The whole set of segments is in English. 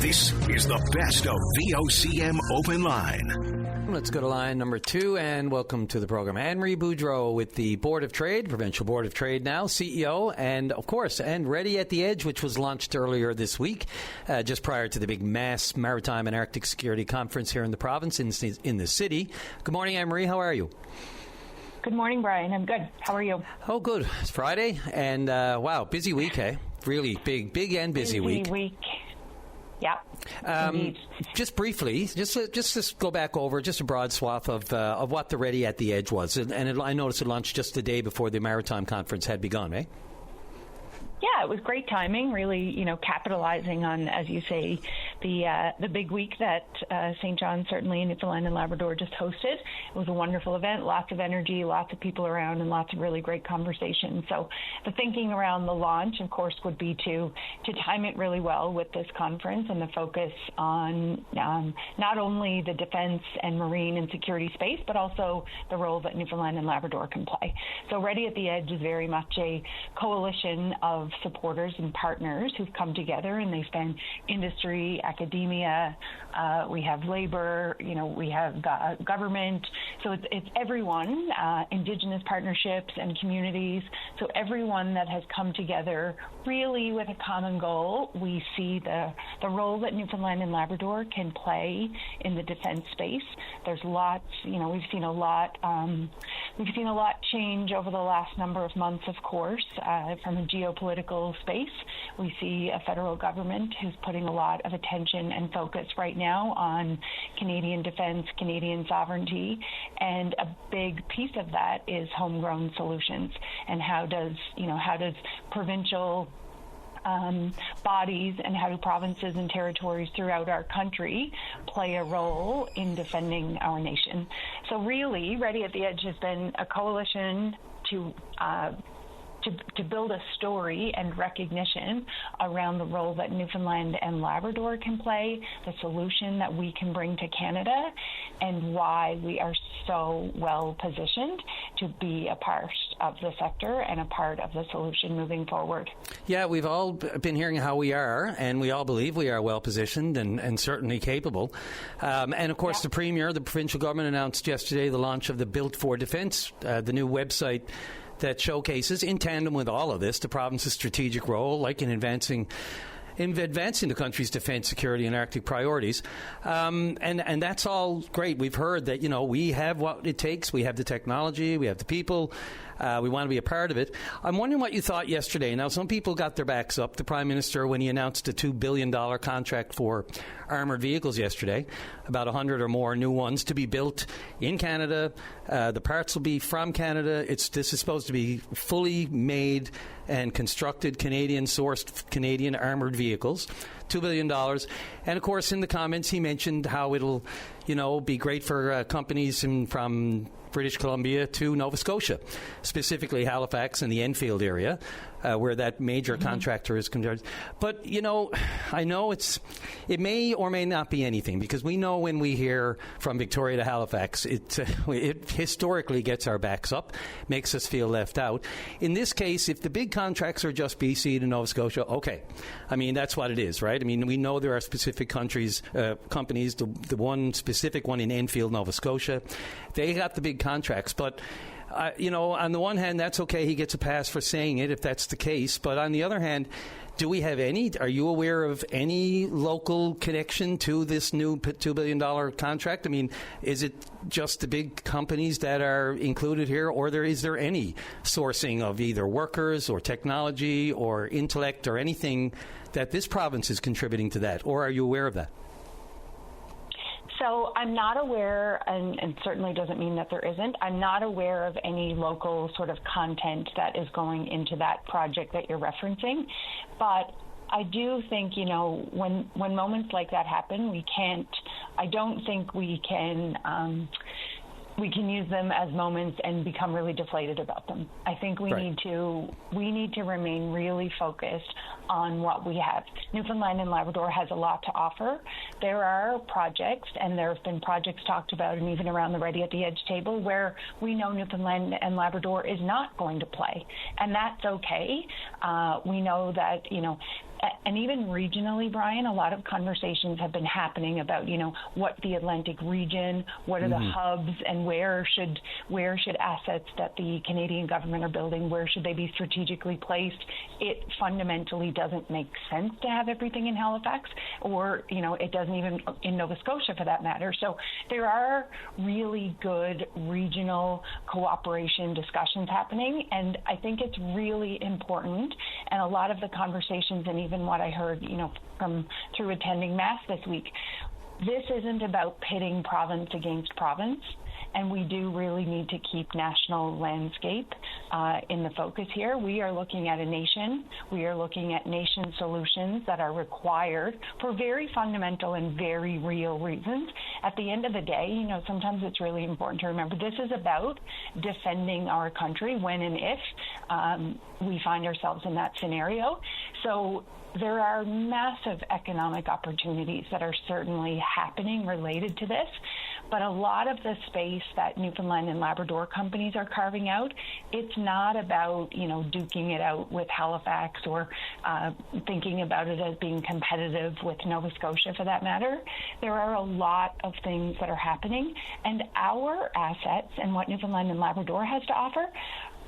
This is the best of VOCM Open Line. Let's go to line number 2 and welcome to the program Anne-Marie Boudreau with the Board of Trade, Provincial Board of Trade now, CEO, and of course, and Ready at the Edge, which was launched earlier this week, just prior to the big mass maritime and Arctic security conference here in the province, in the city. Good morning, Anne-Marie. How are you? Good morning, Brian. I'm good. How are you? Oh, good. It's Friday, and wow, busy week, eh? Really big and busy week. Busy week. Yeah. Just briefly, just go back over just a broad swath of what the Ready at the Edge was, and I noticed it launched just the day before the maritime conference had begun, eh? Yeah, it was great timing, really, capitalizing on, as you say, the big week that St. John, certainly in Newfoundland and Labrador, just hosted. It was a wonderful event, lots of energy, lots of people around, and lots of really great conversations. So the thinking around the launch, of course, would be to time it really well with this conference and the focus on not only the defense and marine and security space, but also the role that Newfoundland and Labrador can play. So Ready at the Edge is very much a coalition of supporters and partners who've come together, and they span industry, academia, we have labor, we have government. So it's everyone, Indigenous partnerships and communities. So everyone that has come together really with a common goal. We see the role that Newfoundland and Labrador can play in the defense space. There's lots, we've seen a lot change over the last number of months, of course, from a geopolitical space. We see a federal government who's putting a lot of attention and focus right now on Canadian defense, Canadian sovereignty, and a big piece of that is homegrown solutions. And how does provincial bodies and how do provinces and territories throughout our country play a role in defending our nation? So really, Ready at the Edge has been a coalition to build a story and recognition around the role that Newfoundland and Labrador can play, the solution that we can bring to Canada, and why we are so well positioned to be a part of the sector and a part of the solution moving forward. Yeah, we've all been hearing how we are, and we all believe we are well positioned and certainly capable. And of course, The Premier, the provincial government, announced yesterday the launch of the Built for Defence, the new website that showcases, in tandem with all of this, the province's strategic role, like in advancing the country's defence, security, and Arctic priorities. And that's all great. We've heard that, we have what it takes. We have the technology. We have the people. We want to be a part of it. I'm wondering what you thought yesterday. Now, some people got their backs up. The Prime Minister, when he announced a $2 billion contract for armoured vehicles yesterday, about 100 or more new ones to be built in Canada. The parts will be from Canada. This is supposed to be fully made and constructed Canadian-sourced Canadian armoured vehicles, $2 billion. And, of course, in the comments, he mentioned how it'll, be great for companies from British Columbia to Nova Scotia, specifically Halifax and the Enfield area, where that major contractor is concerned. But, I know it may or may not be anything, because we know when we hear from Victoria to Halifax, it historically gets our backs up, makes us feel left out. In this case, if the big contracts are just BC to Nova Scotia, okay. I mean, that's what it is, right? I mean, we know there are specific companies, the one specific one in Enfield, Nova Scotia, they got the big contracts, but on the one hand, that's okay. He gets a pass for saying it if that's the case. But on the other hand, are you aware of any local connection to this new $2 billion contract? I mean, is it just the big companies that are included here, or is there any sourcing of either workers or technology or intellect or anything that this province is contributing to that? Or are you aware of that? So I'm not aware, and certainly doesn't mean that there isn't, I'm not aware of any local sort of content that is going into that project that you're referencing. But I do think, when moments like that happen, I don't think we can use them as moments and become really deflated about them. I think we need to remain really focused on what we have. Newfoundland and Labrador has a lot to offer. There are projects, and there have been projects talked about, and even around the Ready at the Edge table, where we know Newfoundland and Labrador is not going to play, and that's okay. We know that And even regionally, Brian, a lot of conversations have been happening about, what the Atlantic region, what are the hubs, and where should assets that the Canadian government are building, where should they be strategically placed? It fundamentally doesn't make sense to have everything in Halifax, or, it doesn't even in Nova Scotia for that matter. So there are really good regional cooperation discussions happening, and I think it's really important. And a lot of the conversations, and even what I heard, through attending Mass this week, this isn't about pitting province against province. And we do really need to keep national landscape in the focus here. We are looking at a nation. We are looking at nation solutions that are required for very fundamental and very real reasons. At the end of the day, sometimes it's really important to remember this is about defending our country when and if we find ourselves in that scenario. So there are massive economic opportunities that are certainly happening related to this. But a lot of the space that Newfoundland and Labrador companies are carving out, it's not about, duking it out with Halifax or thinking about it as being competitive with Nova Scotia for that matter. There are a lot of things that are happening, and our assets and what Newfoundland and Labrador has to offer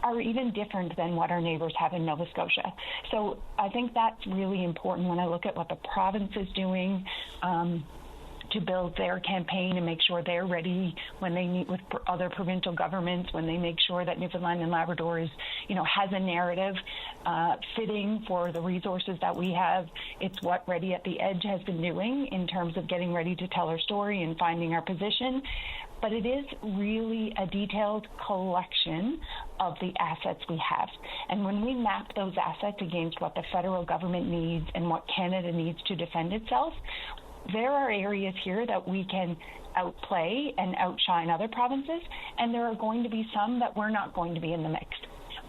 are even different than what our neighbors have in Nova Scotia. So I think that's really important when I look at what the province is doing to build their campaign and make sure they're ready when they meet with other provincial governments, when they make sure that Newfoundland and Labrador is, has a narrative fitting for the resources that we have. It's what Ready at the Edge has been doing in terms of getting ready to tell our story and finding our position. But it is really a detailed collection of the assets we have. And when we map those assets against what the federal government needs and what Canada needs to defend itself, there are areas here that we can outplay and outshine other provinces, and there are going to be some that we're not going to be in the mix.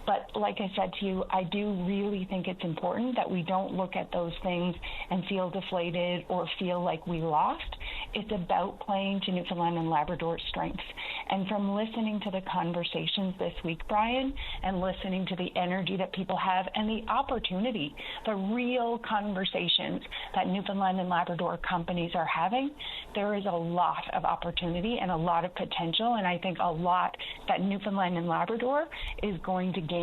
But like I said to you, I do really think it's important that we don't look at those things and feel deflated or feel like we lost. It's about playing to Newfoundland and Labrador's strengths. And from listening to the conversations this week, Brian, and listening to the energy that people have and the opportunity, the real conversations that Newfoundland and Labrador companies are having, there is a lot of opportunity and a lot of potential, and I think a lot that Newfoundland and Labrador is going to gain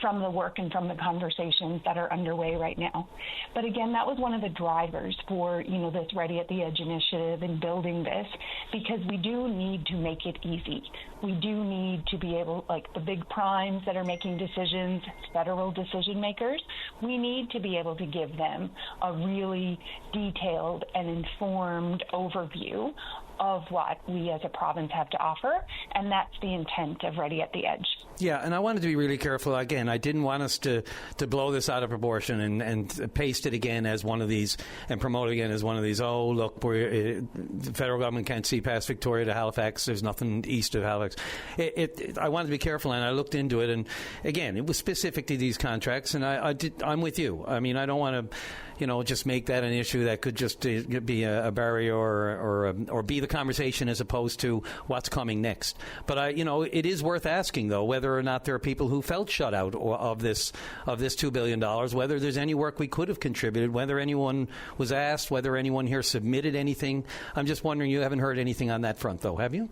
from the work and from the conversations that are underway right now. But again, that was one of the drivers for, this Ready at the Edge initiative and building this, because we do need to make it easy. We do need to be able, like the big primes that are making decisions, federal decision makers, we need to be able to give them a really detailed and informed overview of what we as a province have to offer, and that's the intent of Ready at the Edge. Yeah, and I wanted to be really careful. Again, I didn't want us to blow this out of proportion and paste it again as one of these and promote it again as one of these, look, the federal government can't see past Victoria to Halifax, there's nothing east of Halifax. I wanted to be careful, and I looked into it, and again, it was specific to these contracts, and I'm with you. I mean, I don't want to just make that an issue that could just be a barrier or be the conversation as opposed to what's coming next. But it is worth asking, though, whether or not there are people who felt shut out of this $2 billion, whether there's any work we could have contributed, whether anyone was asked, whether anyone here submitted anything. I'm just wondering, you haven't heard anything on that front, though, have you?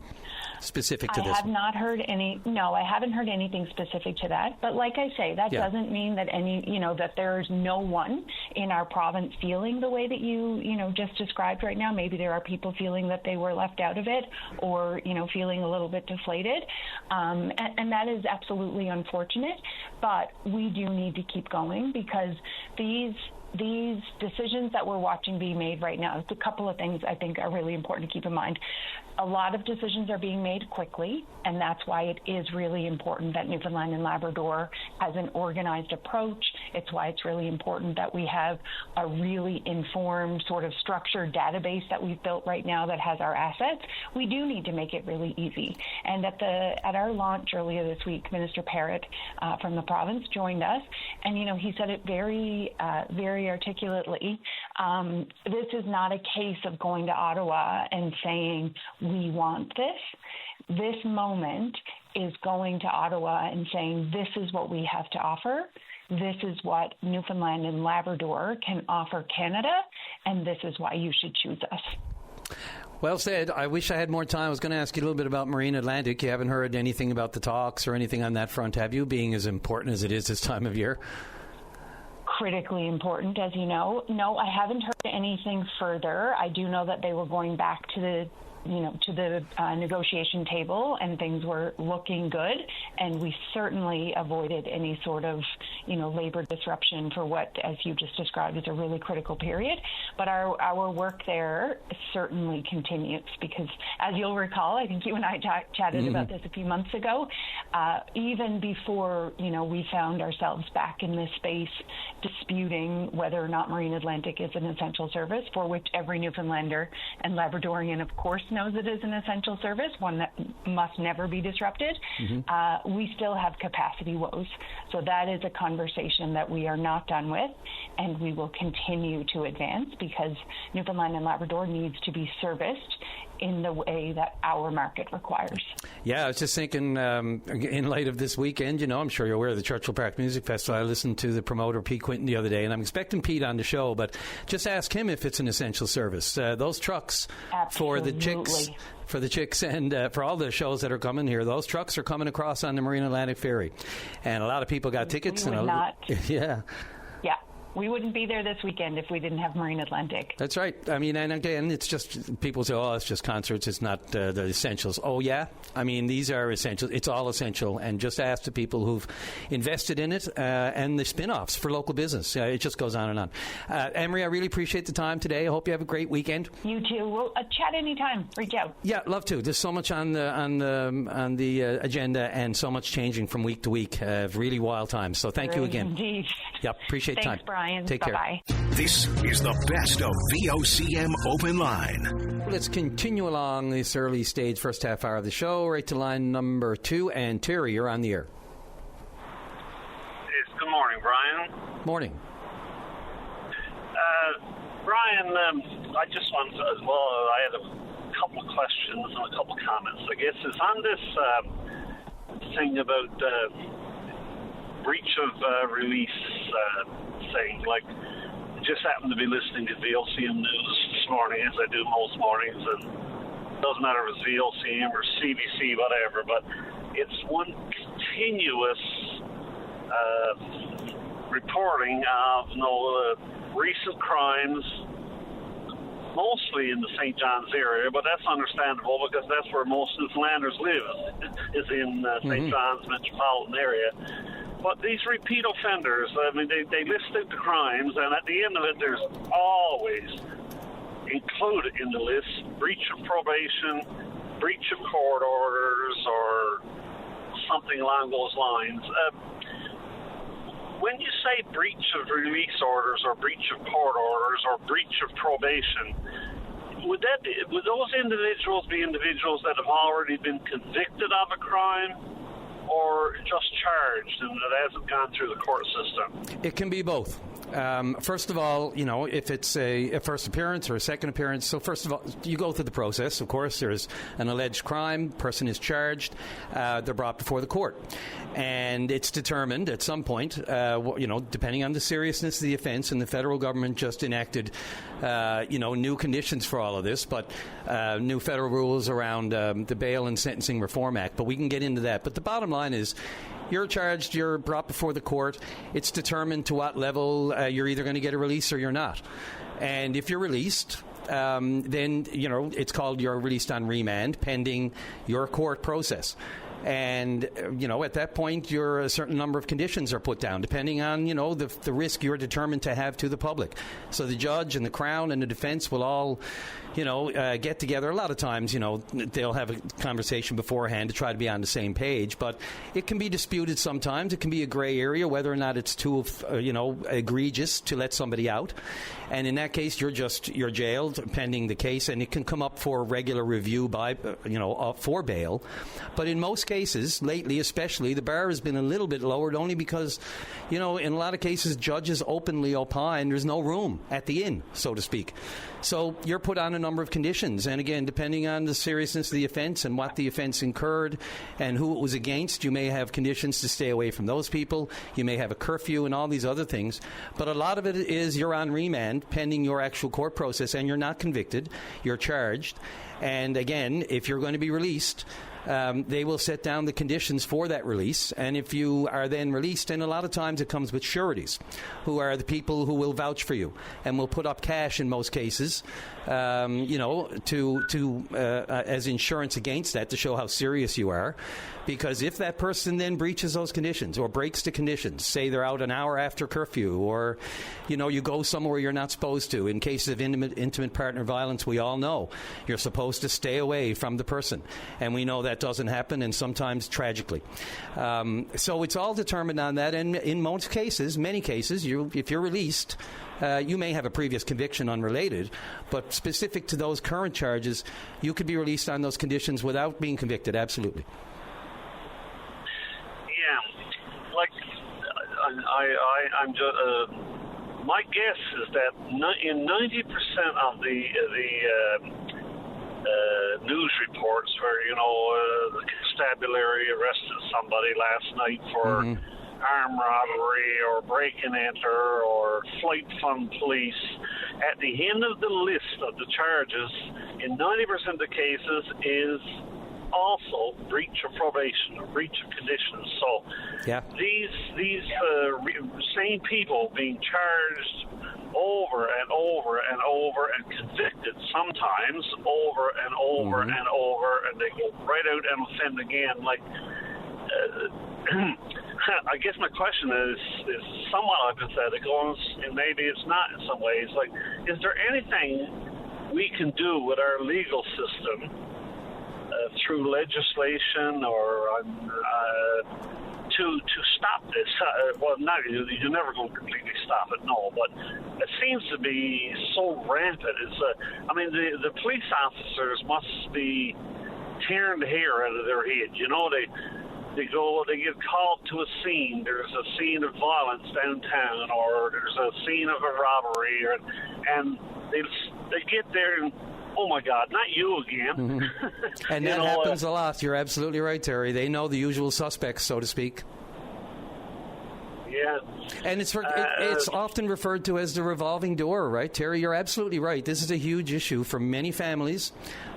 Specific to this? I have not heard any. No, I haven't heard anything specific to that. But like I say, that doesn't mean that that there's no one in our province feeling the way that you just described right now. Maybe there are people feeling that they were left out of it, or feeling a little bit deflated, and that is absolutely unfortunate. But we do need to keep going, because these decisions that we're watching being made right now, a couple of things I think are really important to keep in mind. A lot of decisions are being made quickly, and that's why it is really important that Newfoundland and Labrador has an organized approach. It's why it's really important that we have a really informed, sort of structured database that we've built right now that has our assets. We do need to make it really easy. And at our launch earlier this week, Minister Parrott from the province joined us, and he said it very, very articulately. This is not a case of going to Ottawa and saying, we want this. This moment is going to Ottawa and saying, this is what we have to offer. this is what Newfoundland and Labrador can offer Canada, and this is why you should choose us. Well said. I wish I had more time. I was going to ask you a little bit about Marine Atlantic. You haven't heard anything about the talks or anything on that front, have you, being as important as it is this time of year? Critically important, as you know. No, I haven't heard anything further. I do know that they were going back to the negotiation table, and things were looking good, and we certainly avoided any sort of, labor disruption for what, as you just described, is a really critical period. But our work there certainly continues because, as you'll recall, I think you and I chatted about this a few months ago, even before, we found ourselves back in this space disputing whether or not Marine Atlantic is an essential service, for which every Newfoundlander and Labradorian, of course, knows it is an essential service, one that must never be disrupted. We still have capacity woes. So that is a conversation that we are not done with, and we will continue to advance because Newfoundland and Labrador needs to be serviced in the way that our market requires. Yeah, I was just thinking, in light of this weekend, I'm sure you're aware of the Churchill Park Music Festival. I listened to the promoter, Pete Quinton, the other day, and I'm expecting Pete on the show, but just ask him if it's an essential service. Those trucks for the chicks and for all the shows that are coming here, those trucks are coming across on the Marine Atlantic Ferry. And a lot of people got tickets. Yeah. We wouldn't be there this weekend if we didn't have Marine Atlantic. That's right. I mean, and again, it's just, people say, it's just concerts, it's not the essentials. Oh, yeah? I mean, these are essential. It's all essential. And just ask the people who've invested in it and the spin-offs for local business. It just goes on and on. Emery, I really appreciate the time today. I hope you have a great weekend. You too. We'll chat anytime. Reach out. Yeah, love to. There's so much on the agenda and so much changing from week to week. Really wild times. So thank you again. Indeed. Yep, appreciate the time. Thanks, Brian. Take Bye-bye. care. This is the best of VOCM Open Line. Let's continue along this early stage first half hour of the show, right to line number 2. And Terry, you're on the air. Yes, good morning, Brian. Morning. Brian, I just wanted to, I had a couple of questions and a couple of comments, I guess. Is on this thing about breach of release thing, like, just happened to be listening to VOCM News this morning, as I do most mornings, and it doesn't matter if it's VOCM or CBC, whatever, but it's one continuous reporting of recent crimes, mostly in the St. John's area, but that's understandable because that's where most Newfoundlanders live, is in St. John's metropolitan area. But these repeat offenders, I mean, they list out the crimes, and at the end of it, there's always included in the list breach of probation, breach of court orders, or something along those lines. When you say breach of release orders or breach of court orders or breach of probation, would those individuals be individuals that have already been convicted of a crime, or just charged and it hasn't gone through the court system? It can be both. First of all, if it's a first appearance or a second appearance, so first of all, you go through the process. Of course, there's an alleged crime, person is charged, they're brought before the court. And it's determined at some point, depending on the seriousness of the offense, and the federal government just enacted, new conditions for all of this, but new federal rules around the Bail and Sentencing Reform Act. But we can get into that. But the bottom line is, you're charged, you're brought before the court. It's determined to what level you're either going to get a release or you're not. And if you're released, then, it's called you're released on remand pending your court process. And, at that point, a certain number of conditions are put down, depending on, the risk you're determined to have to the public. So the judge and the Crown and the defense will all, get together. A lot of times, they'll have a conversation beforehand to try to be on the same page. But it can be disputed sometimes. It can be a gray area, whether or not it's too, egregious to let somebody out. And in that case, you're jailed pending the case, and it can come up for regular review by, for bail. But in most cases, cases, lately especially, the bar has been a little bit lowered only because, in a lot of cases, judges openly opine there's no room at the inn, so to speak. So you're put on a number of conditions. And again, depending on the seriousness of the offense and what the offense incurred and who it was against, you may have conditions to stay away from those people. You may have a curfew and all these other things. But a lot of it is you're on remand pending your actual court process, and you're not convicted. You're charged. And again, if you're going to be released, they will set down the conditions for that release. And if you are then released, and a lot of times it comes with sureties, who are the people who will vouch for you and will put up cash in most cases, as insurance against that, to show how serious you are. Because if that person then breaches those conditions or breaks the conditions, say they're out an hour after curfew, or, you go somewhere you're not supposed to. In cases of intimate partner violence, we all know you're supposed to stay away from the person. And we know that doesn't happen, and sometimes tragically. So it's all determined on that. And in most cases, many cases, if you're released, you may have a previous conviction unrelated, but specific to those current charges, you could be released on those conditions without being convicted, absolutely. I'm just. My guess is that in 90% of the news reports where the constabulary arrested somebody last night for armed robbery or break and enter or flight from police, at the end of the list of the charges, in 90% of the cases, is also breach of probation or breach of conditions. So these same people being charged over and over and over and convicted sometimes over and over and over, and they go right out and offend again. I guess my question is somewhat hypothetical, and maybe it's not in some ways. Is there anything we can do with our legal system through legislation or to stop this? You're never going to completely stop it, no, but it seems to be so rampant. The police officers must be tearing the hair out of their head. They get called to a scene. There's a scene of violence downtown, or there's a scene of a robbery, and they get there and, oh my God, not you again. And that happens a lot. You're absolutely right, Terry. They know the usual suspects, so to speak. Yeah. And it's often referred to as the revolving door, right, Terry? You're absolutely right. This is a huge issue for many families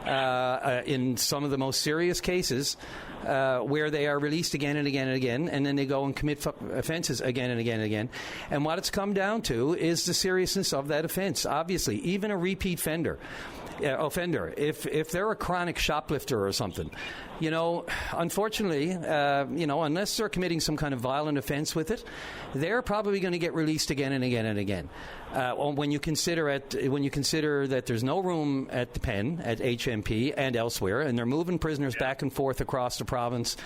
in some of the most serious cases where they are released again and again and again, and then they go and commit offenses again and again and again. And what it's come down to is the seriousness of that offense. Obviously, even a repeat offender, if they're a chronic shoplifter or something, unfortunately, unless they're committing some kind of violent offense with it, they're probably going to get released again and again and again. When you consider that there's no room at the pen at HMP and elsewhere, and they're moving prisoners back and forth across the province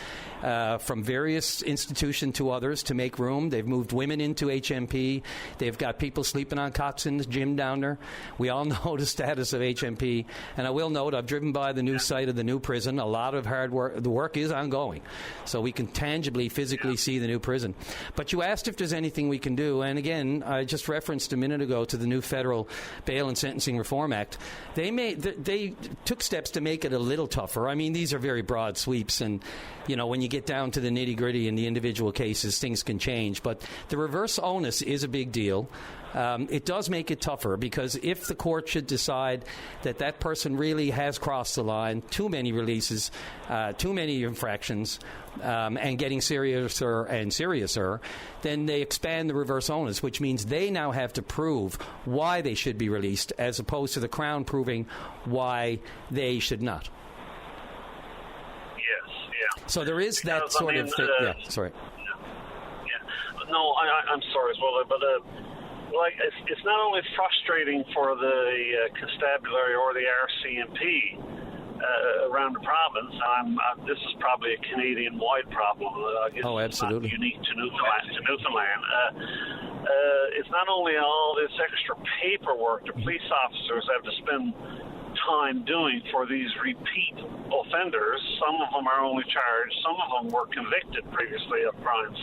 from various institutions to others to make room. They've moved women into HMP. They've got people sleeping on cots in the gym down there. We all know the status of HMP, and I will note I've driven by the new site of the new prison. A lot of hard work. The work is ongoing, so we can tangibly, physically see the new prison. But you asked if there's anything we can do, and again, I just referenced a minute ago to the new Federal Bail and Sentencing Reform Act. They took steps to make it a little tougher. I mean, these are very broad sweeps, and when you get down to the nitty-gritty in the individual cases, things can change. But the reverse onus is a big deal. It does make it tougher, because if the court should decide that person really has crossed the line, too many releases, too many infractions, and getting seriouser and seriouser, then they expand the reverse onus, which means they now have to prove why they should be released, as opposed to the Crown proving why they should not. Yes, yeah. So there is that sort of thing. Yeah, sorry. Yeah. No, I'm sorry as well, but it's not only frustrating for the constabulary or the RCMP around the province. This is probably a Canadian-wide problem. I guess absolutely. It's not unique to Newfoundland. It's not only all this extra paperwork the police officers have to spend time doing for these repeat offenders. Some of them are only charged, some of them were convicted previously of crimes.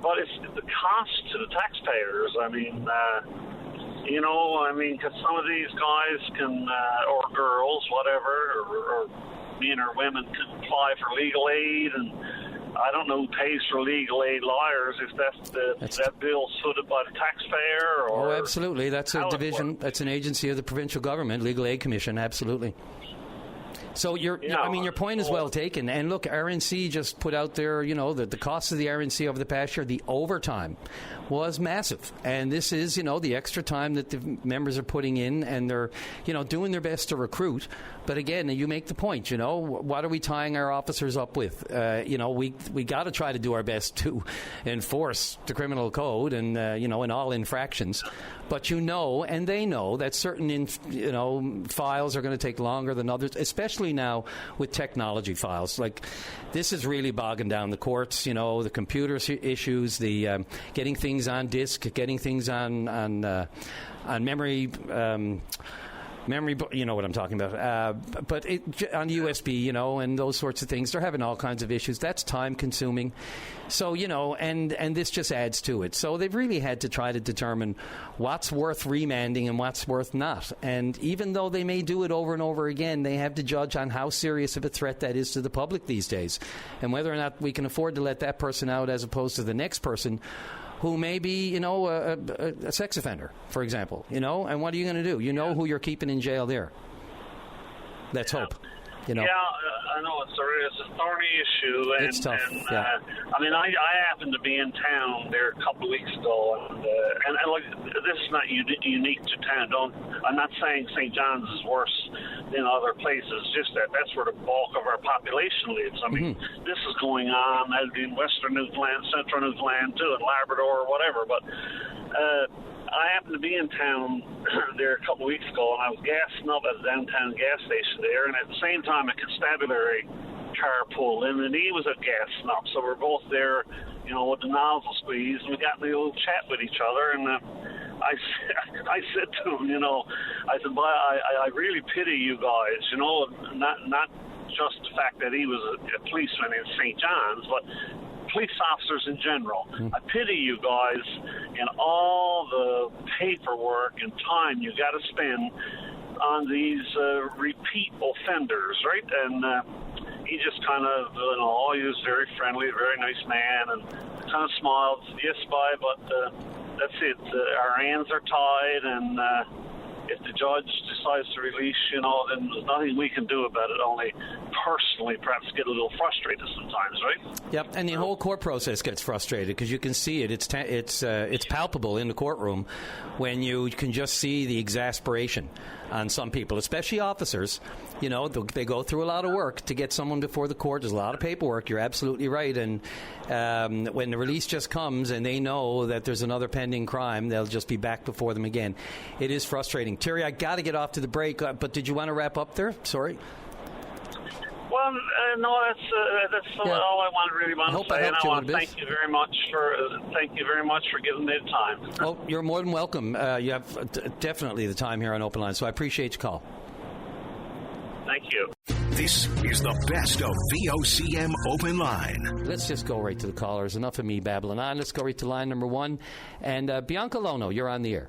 But it's the cost to the taxpayers. I mean, because some of these guys can, or girls, whatever, or men or women can apply for legal aid, and I don't know who pays for legal aid lawyers, if that bill's footed by the taxpayer or... Oh, absolutely. That's a division, that's an agency of the provincial government, Legal Aid Commission, absolutely. So your point is well taken. And look, RNC just put out there, that the cost of the RNC over the past year, the overtime, was massive. And this is, the extra time that the members are putting in, and they're, doing their best to recruit. But again, you make the point, what are we tying our officers up with? We got to try to do our best to enforce the criminal code and, in all infractions. But and they know that certain, files are going to take longer than others, especially now with technology files. Like, this is really bogging down the courts, the computer issues, the getting things on disk, getting things on memory. Memory, you know what I'm talking about. But on USB, and those sorts of things, they're having all kinds of issues. That's time consuming. So, and this just adds to it. So they've really had to try to determine what's worth remanding and what's worth not. And even though they may do it over and over again, they have to judge on how serious of a threat that is to the public these days, and whether or not we can afford to let that person out as opposed to the next person who may be, a sex offender, for example, and what are you going to do? Who you're keeping in jail there. Let's hope, Yeah, I know it's a thorny issue. And, it's tough, I happened to be in town there a couple of weeks ago, and this is not unique to town. I'm not saying St. John's is worse than other places, just that's where the bulk of our population lives. I mean, this is going on in Western Newfoundland, Central Newfoundland, too, and Labrador or whatever, but I happened to be in town there a couple of weeks ago, and I was gassing up at a downtown gas station there, and at the same time a constabulary car pulled in, and he was a gassing up, so we're both there, with the nozzle squeeze, and we got in a little chat with each other, and I said to him, I said, "Boy, I really pity you guys, not just the fact that he was a policeman in St. John's, but police officers in general. I pity you guys and all the paperwork and time you got to spend on these repeat offenders, right?" And he just kind of, he was very friendly, very nice man, and kind of smiled, "Yes, bye, but that's it. Our hands are tied, and if the judge decides to release, then there's nothing we can do about it, only personally perhaps get a little frustrated sometimes, right?" Yep, and the whole court process gets frustrated because you can see it. It's palpable in the courtroom when you can just see the exasperation on some people, especially officers. They go through a lot of work to get someone before the court. There's a lot of paperwork. You're absolutely right. And when the release just comes and they know that there's another pending crime, they'll just be back before them again. It is frustrating. Terry, I got to get off to the break, but did you want to wrap up there? Sorry. Well, no, that's all I really want to say. And I want to thank you very much for giving me the time. Oh, you're more than welcome. You have definitely the time here on Open Line, so I appreciate your call. Thank you. This is the best of VOCM Open Line. Let's just go right to the callers. Enough of me babbling on. Let's go right to line number one. And Bianca Lono, you're on the air.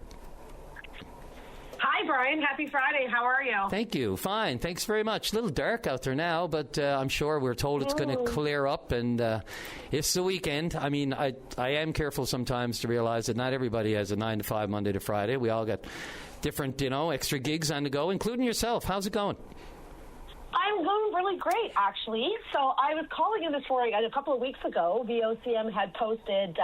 Hi, Brian. Happy Friday. How are you? Thank you. Fine. Thanks very much. A little dark out there now, but I'm sure we're told it's going to clear up, and it's the weekend. I mean, I am careful sometimes to realize that not everybody has a 9 to 5 Monday to Friday. We all got different, extra gigs on the go, including yourself. How's it going? I'm going really great, actually. So I was calling in this morning, a couple of weeks ago, VOCM had posted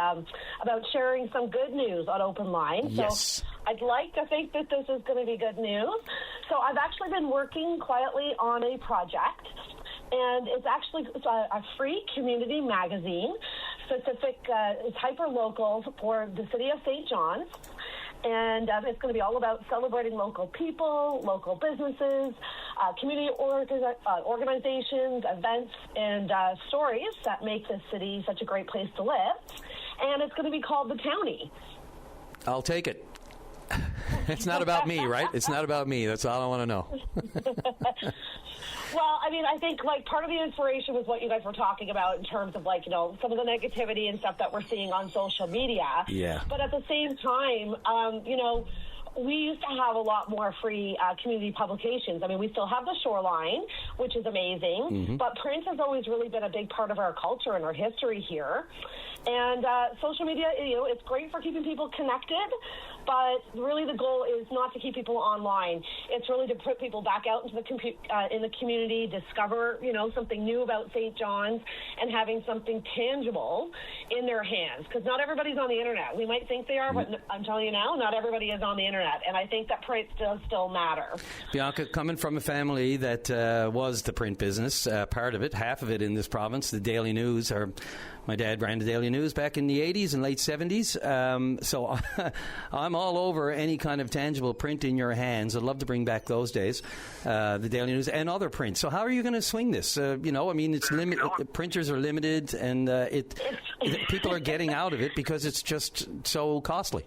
about sharing some good news on Open Line. Yes. So I'd like to think that this is going to be good news. So I've actually been working quietly on a project, and it's a free community magazine, it's hyper-local for the city of St. John's. And it's going to be all about celebrating local people, local businesses, community organizations, events, and stories that make this city such a great place to live. And it's going to be called The Townie. I'll take it. It's not about me, right? It's not about me. That's all I want to know. Well, I mean, I think, like, part of the inspiration was what you guys were talking about in terms of, like, you know, some of the negativity and stuff that we're seeing on social media. Yeah. But at the same time, you know, we used to have a lot more free community publications. I mean, we still have the Shoreline, which is amazing, but print has always really been a big part of our culture and our history here. And social media, you know, it's great for keeping people connected, but really the goal is not to keep people online. It's really to put people back out into the in the community, discover, you know, something new about St. John's, and having something tangible in their hands. Because not everybody's on the internet. We might think they are, but I'm telling you now, not everybody is on the internet. And I think that print does still matter. Bianca, coming from a family that was the print business, part of it, half of it in this province, the Daily News, or my dad ran the Daily News back in the 80s and late 70s. So I'm all over any kind of tangible print in your hands. I'd love to bring back those days, the Daily News and other print. So how are you going to swing this? You know, I mean, it's limited. Printers are limited, and people are getting out of it because it's just so costly.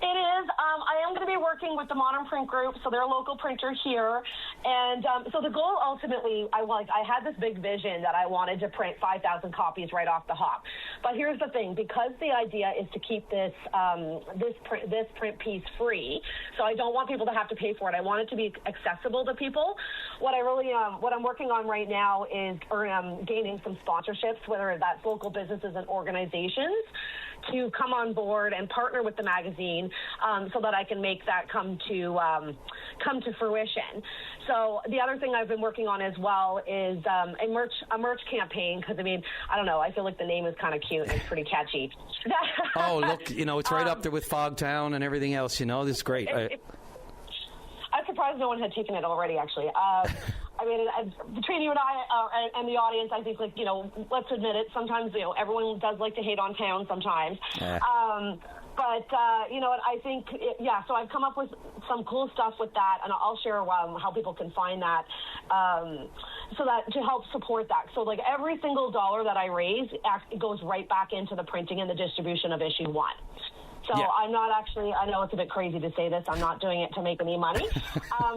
It is. I am going to be working with the Modern Print Group, so they're a local printer here. And so the goal ultimately, I had this big vision that I wanted to print 5,000 copies right off the hop. But here's the thing, because the idea is to keep this print piece free, so I don't want people to have to pay for it. I want it to be accessible to people. What I'm working on right now is gaining some sponsorships, whether that's local businesses and organizations, to come on board and partner with the magazine, so that I can make that come to fruition. So the other thing I've been working on as well is a merch campaign, because I mean, I don't know, I feel like the name is kind of cute and it's pretty catchy. Oh, look, you know, it's right up there with Fogtown and everything else. You know, this is great. I'm surprised no one had taken it already, actually. I mean, between you and I and the audience, I think, like, you know, let's admit it, sometimes, you know, everyone does like to hate on town sometimes. But, you know, I think, so I've come up with some cool stuff with that, and I'll share how people can find that, so that to help support that. So, like, every single dollar that I raise goes right back into the printing and the distribution of issue 1. So I'm not actually, I know it's a bit crazy to say this, I'm not doing it to make any money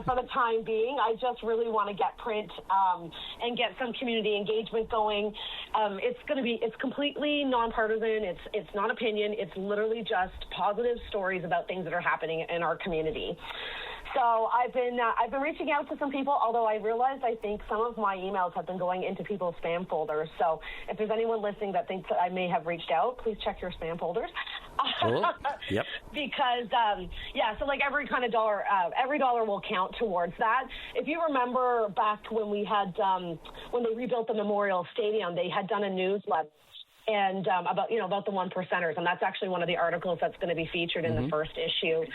for the time being. I just really want to get print and get some community engagement going. It's completely nonpartisan. It's not opinion. It's literally just positive stories about things that are happening in our community. So I've been reaching out to some people, although I realized I think some of my emails have been going into people's spam folders. So if there's anyone listening that thinks that I may have reached out, please check your spam folders. Cool. Yep. Because, so like every kind of dollar, every dollar will count towards that. If you remember back when we had, when they rebuilt the Memorial Stadium, they had done a newsletter and about the one percenters, and that's actually one of the articles that's going to be featured in the first issue,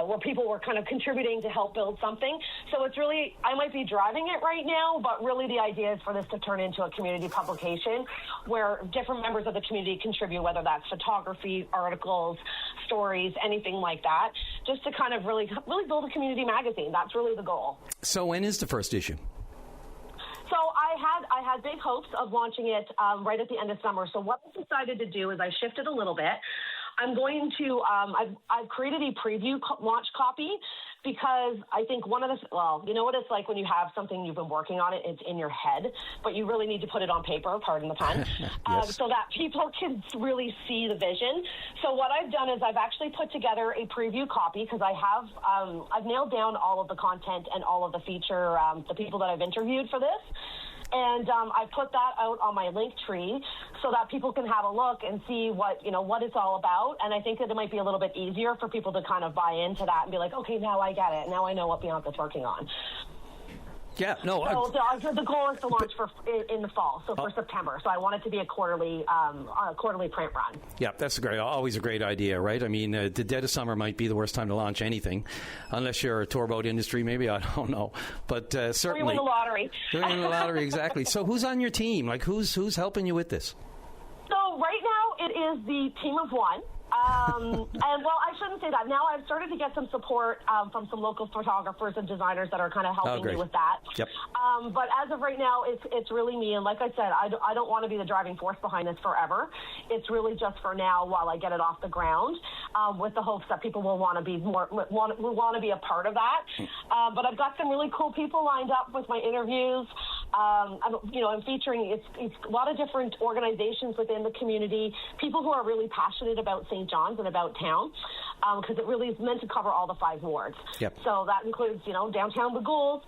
where people were kind of contributing to help build something. So it's really, I might be driving it right now, but really the idea is for this to turn into a community publication where different members of the community contribute, whether that's photography, articles, stories, anything like that, just to kind of really build a community magazine. That's really the goal. So when is the first issue? So I had big hopes of launching it right at the end of summer. So what I decided to do is I shifted a little bit. I'm going to I've created a preview launch copy, because I think you know what it's like when you have something, you've been working on it, it's in your head, but you really need to put it on paper, pardon the pun, yes. So that people can really see the vision. So what I've done is I've actually put together a preview copy, because I have I've nailed down all of the content and all of the feature, the people that I've interviewed for this. And I put that out on my link tree so that people can have a look and see what it's all about. And I think that it might be a little bit easier for people to kind of buy into that and be like, okay, now I get it. Now I know what Bianca's working on. Yeah, no. So the goal is to launch in the fall, so for September. So I want it to be a quarterly print run. Yeah, that's always a great idea, right? I mean, the dead of summer might be the worst time to launch anything, unless you're a tour boat industry, maybe, I don't know. But certainly. Or you win the lottery. You win the lottery, exactly. So who's on your team? Like, who's helping you with this? So right now it is the team of one. And, well, I shouldn't say that. Now I've started to get some support from some local photographers and designers that are kind of helping me with that. Yep. But as of right now, it's really me. And like I said, I don't want to be the driving force behind this forever. It's really just for now while I get it off the ground, with the hopes that people will want to be want to be a part of that. But I've got some really cool people lined up with my interviews. I'm featuring it's a lot of different organizations within the community, people who are really passionate about St. John's and about town, because it really is meant to cover all the 5 wards. Yep. So that includes, downtown Bagoules,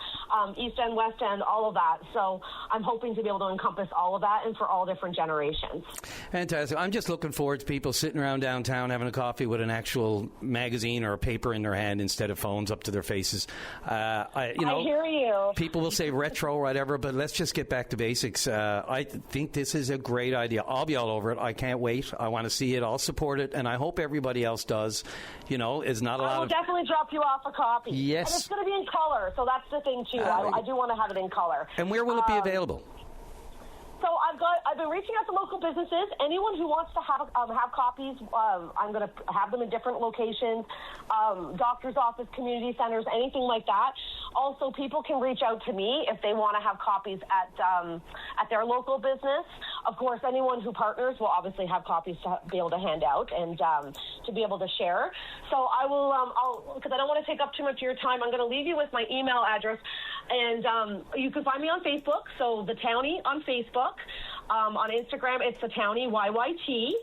East End, West End, all of that. So I'm hoping to be able to encompass all of that and for all different generations. Fantastic. I'm just looking forward to people sitting around downtown having a coffee with an actual magazine or a paper in their hand instead of phones up to their faces. I hear you. People will say retro or whatever, but let's just get back to basics. I think this is a great idea. I'll be all over it. I can't wait. I want to see it. I'll support it, and I hope everybody else does. It's not a lot of... I will definitely drop you off a copy. Yes. And it's going to be in color, so that's the thing, too. I do want to have it in color. And where will it be available? So I've been reaching out to local businesses. Anyone who wants to have copies, I'm going to have them in different locations, doctor's office, community centers, anything like that. Also, people can reach out to me if they want to have copies at their local business. Of course, anyone who partners will obviously have copies to be able to hand out and to be able to share. So I will, because I don't want to take up too much of your time, I'm going to leave you with my email address. And you can find me on Facebook, so The Townie on Facebook. On Instagram, it's The Townie, YYT.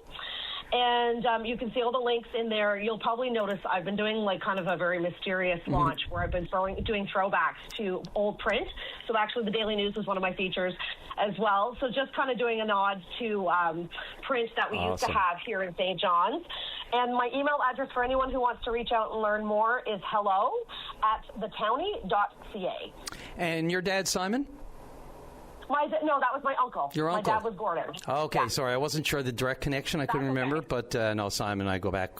And you can see all the links in there. You'll probably notice I've been doing kind of a very mysterious launch where I've been doing throwbacks to old print. So actually the Daily News was one of my features as well. So just kind of doing a nod to print that we used to have here in St. John's. And my email address for anyone who wants to reach out and learn more is hello@thetownie.ca. And your dad, Simon? No, that was my uncle. Your uncle? My dad was Gordon. Okay, yeah. Sorry. I wasn't sure the direct connection. I couldn't remember. But no, Simon and I go back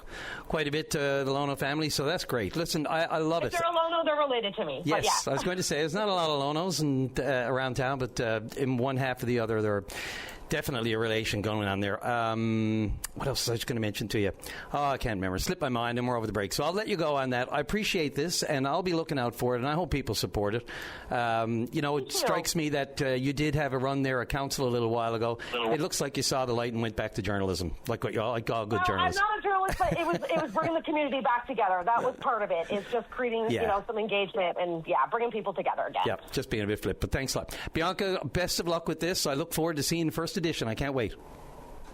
quite a bit to the Lono family, so that's great. Listen, I love it. If they're a Lono, they're related to me. Yes, yeah. I was going to say, there's not a lot of Lonos around town, but in one half or the other, there are definitely a relation going on there. What else was I just going to mention to you? Oh, I can't remember. It slipped my mind, and we're over the break. So I'll let you go on that. I appreciate this, and I'll be looking out for it, and I hope people support it. It strikes me that you did have a run there at council a little while ago. It looks like you saw the light and went back to journalism, like all good journalists. I'm not a journalist, but it was bringing the community back together. That was part of it. It's just creating some engagement and bringing people together again. Yeah, just being a bit flip. But thanks a lot, Bianca. Best of luck with this. I look forward to seeing the first edition. I can't wait.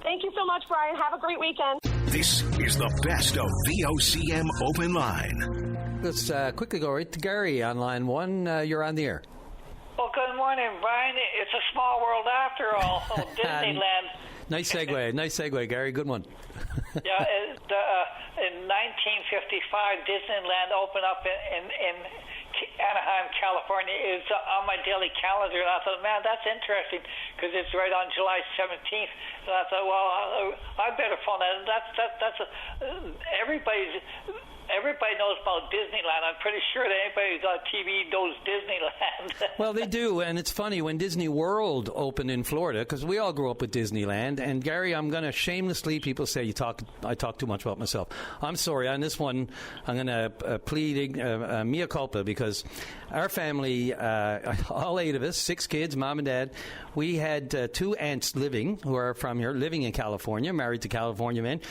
Thank you so much, Brian. Have a great weekend. This is the best of VOCM Open Line. Let's quickly go right to Gary on line 1. You're on the air. Well, good morning, Brian. It's a small world after all. Disneyland. Nice segue, Gary. Good one. In 1955, Disneyland opened up in Anaheim, California. It's on my daily calendar, and I thought, man, that's interesting because it's right on July 17th. And I thought, well, I better phone that. That's everybody knows about Disneyland. I'm pretty sure that anybody who's on TV knows Disneyland. Well, they do, and it's funny, when Disney World opened in Florida, because we all grew up with Disneyland, and Gary, I'm going to shamelessly, people say I talk too much about myself. I'm sorry, on this one, I'm going to plead mea culpa, because our family, all 8 of us, 6 kids, mom and dad, we had 2 aunts who are from here, living in California, married to California men.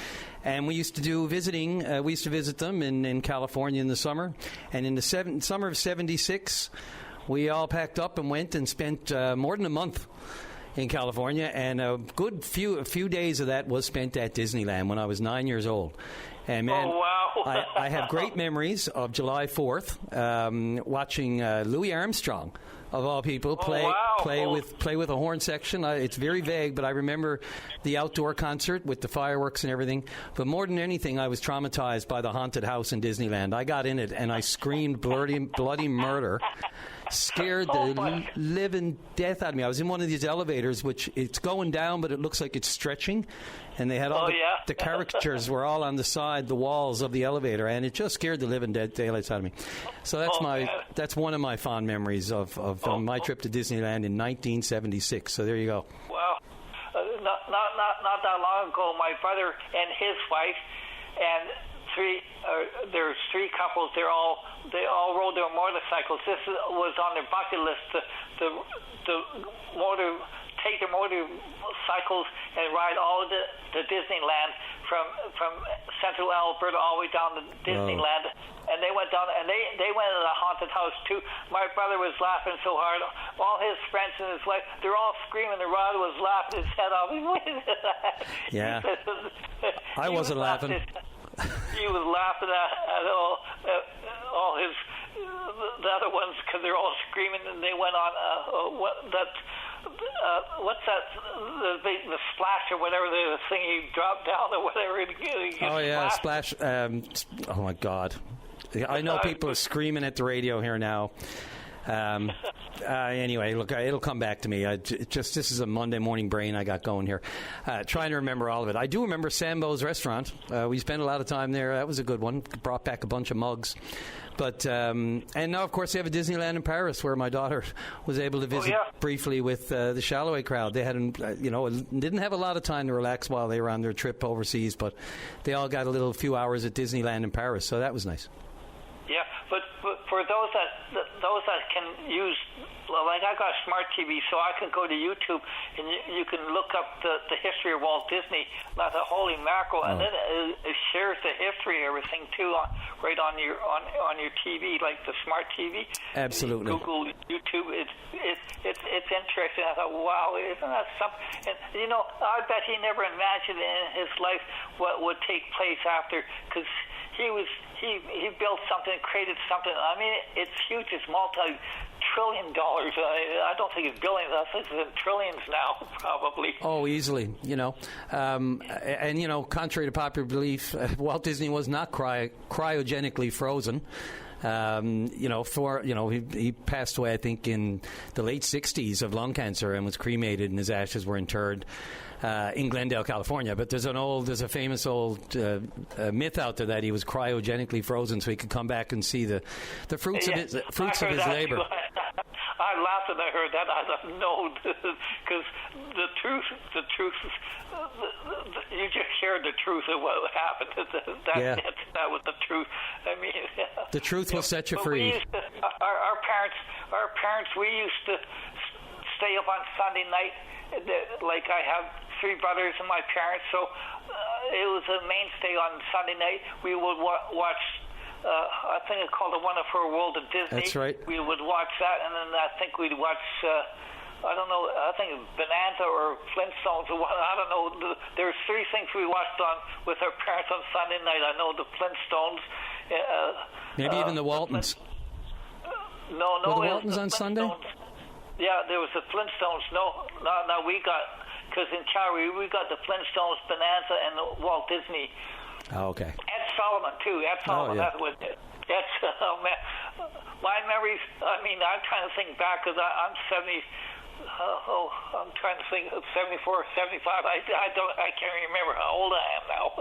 And we used to do visiting. We used to visit them in California in the summer. And in the summer of '76, we all packed up and went and spent more than a month in California. And a good few days of that was spent at Disneyland when I was 9 years old. And man, oh, wow. I have great memories of July 4th, watching Louis Armstrong, of all people, play with a horn section. It's very vague, but I remember the outdoor concert with the fireworks and everything. But more than anything, I was traumatized by the haunted house in Disneyland. I got in it and I screamed bloody murder. Scared the living death out of me. I was in one of these elevators, which it's going down, but it looks like it's stretching. And they had all the caricatures were all on the side, the walls of the elevator, and it just scared the living daylights out of me. So that's one of my fond memories of my trip to Disneyland in 1976. So there you go. Well, not that long ago, my brother and his wife and there's three couples. They all rode their motorcycles. This was on their bucket list. Take their motorcycles and ride all the Disneyland from central Alberta all the way down to Disneyland. And they went down, and they went to the haunted house too. My brother was laughing so hard. All his friends and his wife, they're all screaming. The Rod was laughing his head off. Yeah, I wasn't laughing. He was laughing at all his the other ones because they're all screaming, and they went on what's that? The splash or whatever, the thing he dropped down or whatever. Oh yeah, splash. Oh my God. I know people are screaming at the radio here now. Anyway, look, it'll come back to me. This is a Monday morning brain I got going here. Trying to remember all of it. I do remember Sambo's restaurant. We spent a lot of time there. That was a good one. Brought back a bunch of mugs. But and now, of course, they have a Disneyland in Paris where my daughter was able to visit briefly with the Chalamet crowd. They hadn't, didn't have a lot of time to relax while they were on their trip overseas, but they all got a few hours at Disneyland in Paris, so that was nice. Yeah, but for those that can use, like I got a smart TV, so I can go to YouTube and you can look up the history of Walt Disney. That's a holy mackerel, and then it shares the history, everything too, right on your TV, like the smart TV. Absolutely. Google YouTube. It's interesting. I thought, wow, isn't that something? And I bet he never imagined in his life what would take place after, because he built something, created something. I mean, it's huge. It's multi-trillion dollars. I don't think it's billions. I think it's trillions now, probably. Oh, easily. And contrary to popular belief, Walt Disney was not cryogenically frozen. He passed away, I think, in the late 60s of lung cancer and was cremated, and his ashes were interred in Glendale, California. But there's a famous old myth out there that he was cryogenically frozen so he could come back and see the fruits of his labor. I laughed when I heard that. I thought, no, because the truth, you just shared the truth of what happened. That was the truth. I mean, the truth will set you free. Our parents, we used to stay up on Sunday night. Like I have three brothers and my parents, so it was a mainstay on Sunday night. We would watch. I think it's called A Wonderful World of Disney. That's right. We would watch that, and then I think we'd watch, I don't know, I think Bonanza or Flintstones. Or I don't know. There's three things we watched with our parents on Sunday night. I know the Flintstones. Maybe even the Waltons. No. Were the Waltons on Sunday? Yeah, there was the Flintstones. No, we got, because in Calgary we got the Flintstones, Bonanza, and the Walt Disney. Oh, okay. Ed Sullivan, too. Ed Sullivan, that was it. My memories, I mean, I'm trying to think back because I'm 70. I'm trying to think of 74, 75. I can't remember how old I am now.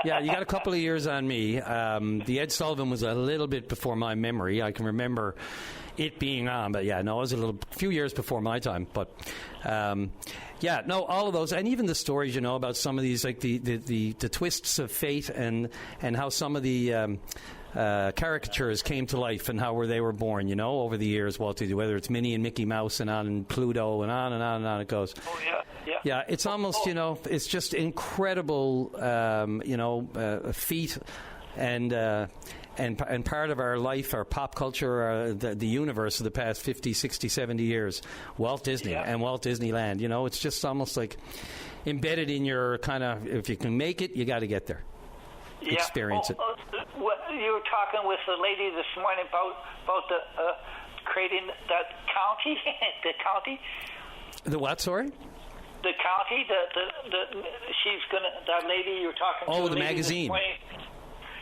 Yeah, you got a couple of years on me. The Ed Sullivan was a little bit before my memory. I can remember it being on, but it was a few years before my time. But all of those, and even the stories, about some of these, like the twists of fate and how some of the caricatures came to life and how they were born, over the years, whether it's Minnie and Mickey Mouse and Pluto and on and on and on it goes. Oh, yeah. Yeah, it's almost, it's just incredible, feat and part of our life, our pop culture, the universe of the past 50, 60, 70 years, Walt Disney and Walt Disneyland. It's just almost like embedded in your kind of, if you can make it, you got to get there. Experience it. You were talking with the lady this morning about the creating that county, the county. The what? Sorry. The county. She's gonna. That lady you're talking to. Oh, the magazine.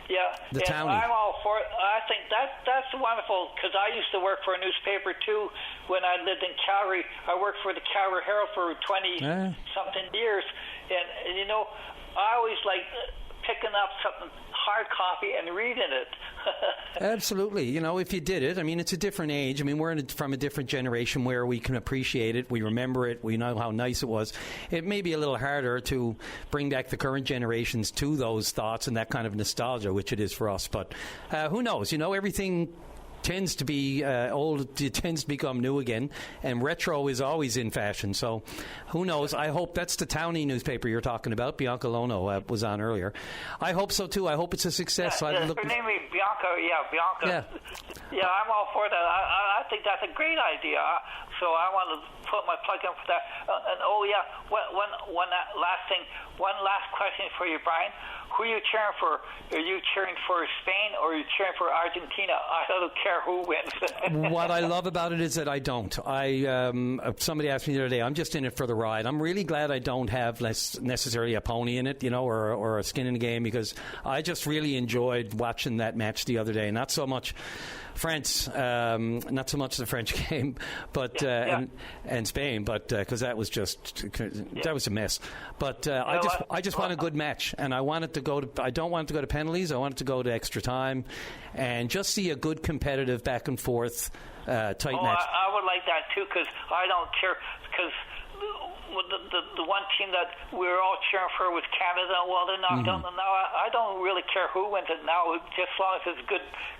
Yeah, the Townie. I'm all for it. I think that's wonderful because I used to work for a newspaper too when I lived in Calgary. I worked for the Calgary Herald for 20 something years, and I always liked picking up something hard copy and reading it. Absolutely. You know, if you did it, I mean, it's a different age. I mean, we're from a different generation where we can appreciate it. We remember it. We know how nice it was. It may be a little harder to bring back the current generations to those thoughts and that kind of nostalgia, which it is for us. But who knows? You know, everything tends to be old, it tends to become new again, and retro is always in fashion. So who knows? I hope that's the Townie newspaper you're talking about. Bianca Lono was on earlier. I hope so too. I hope it's a success. Her name is Bianca. Yeah, Bianca. Yeah, I'm all for that. I think that's a great idea. So I want to put my plug in for that. And one last question for you, Brian. Who are you cheering for? Are you cheering for Spain or are you cheering for Argentina? I don't care who wins. What I love about it is that I don't. Somebody asked me the other day, I'm just in it for the ride. I'm really glad I don't have necessarily a pony in it, you know, or a skin in the game, because I just really enjoyed watching that match the other day. Not so much France, not so much the French game, but and Spain, but because that was that was a mess. But I just want a good match, and I want it to go to. I don't want it to go to penalties. I want it to go to extra time, and just see a good competitive back and forth tight match. I would like that too, because I don't care because. The one team that we're all cheering for was Canada. Well, they're knocked out. Now I don't really care who wins it now, just as long as it's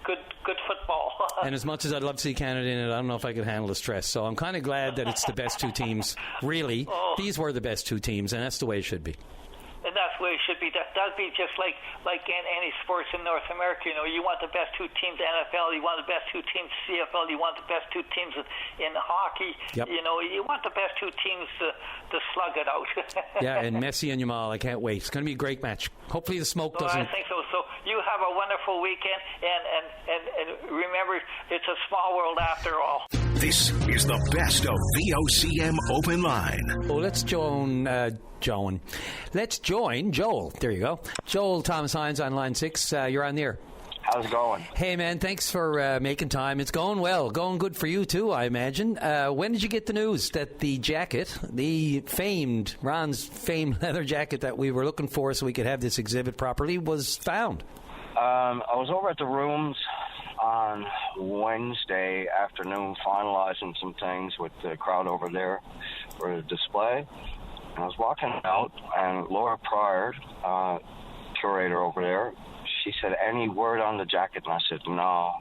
good football. And as much as I'd love to see Canada in it, I don't know if I could handle the stress. So I'm kind of glad that it's the best two teams. Really, these were the best two teams, and that's the way it should be. And that's the way it should be. That'd be just like in any sports in North America. You know, you want the best two teams NFL, you want the best two teams CFL, you want the best two teams in hockey. Yep. You know, you want the best two teams to slug it out. Yeah, and Messi and Yamal, I can't wait. It's going to be a great match. Hopefully the smoke doesn't... I think so. So you have a wonderful weekend, and remember, it's a small world after all. This is the best of VOCM Open Line. Well, let's join Joel. There you go. Joel Thomas Hines on line 6. You're on the air. How's it going? Hey, man, thanks for making time. It's going well. Going good for you, too, I imagine. When did you get the news that the jacket, Ron's famed leather jacket that we were looking for so we could have this exhibit properly, was found? I was over at the rooms on Wednesday afternoon finalizing some things with the crowd over there for the display. And I was walking out, and Laura Pryor, curator over there, she said, "Any word on the jacket?" And I said, "No."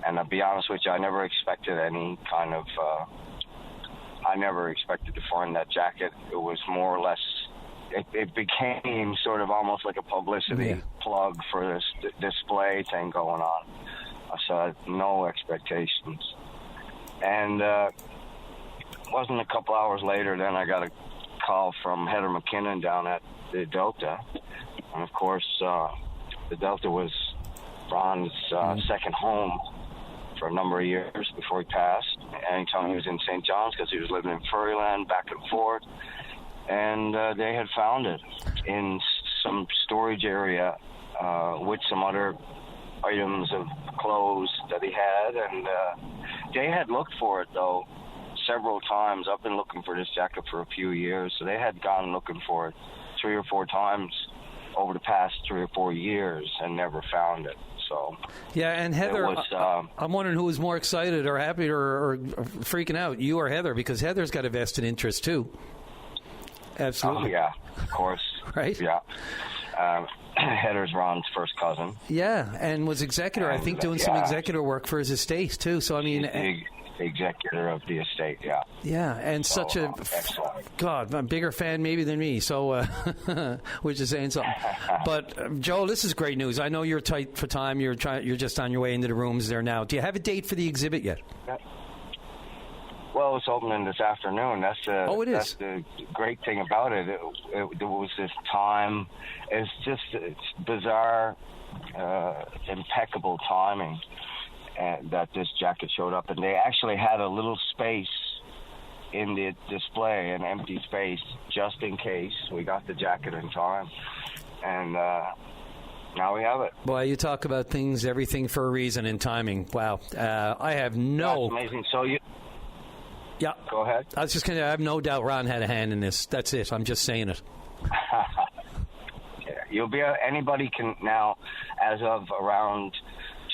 And I'll be honest with you, I never expected any kind of, I never expected to find that jacket. It was more or less, it became sort of almost like a publicity plug for this display thing going on. So I had no expectations. And it wasn't a couple hours later, then I got a call from Heather McKinnon down at the Delta. And, of course, the Delta was Ron's second home for a number of years before he passed. Anytime he was in St. John's, because he was living in Furryland, back and forth. And they had found it in some storage area with some other items of clothes that he had. And they had looked for it, though, several times. I've been looking for this jacket for a few years, so they had gone looking for it 3 or 4 times over the past 3 or 4 years and never found it. So yeah, and Heather, I'm wondering who was more excited or happy or freaking out, you or Heather, because Heather's got a vested interest too. Absolutely. Oh, yeah, of course. Right? Yeah. Heather's Ron's first cousin. Yeah, and was executor, I think, doing some executor work for his estate too. So I mean, executor of the estate, yeah. Yeah, and so, such a God, I'm a bigger fan maybe than me. So, which is saying something. But Joel, this is great news. I know you're tight for time. You're just on your way into the rooms there now. Do you have a date for the exhibit yet? Yeah. Well, it's opening this afternoon. That's That's the great thing about it. There was this time. It's bizarre, impeccable timing. That this jacket showed up, and they actually had a little space in the display, an empty space, just in case we got the jacket in time, and now we have it. Boy, you talk about things, everything for a reason in timing. Wow, I have no. That's amazing. So you. Yeah. Go ahead. I was just going to. I have no doubt Ron had a hand in this. That's it. I'm just saying it. Anybody can now, as of around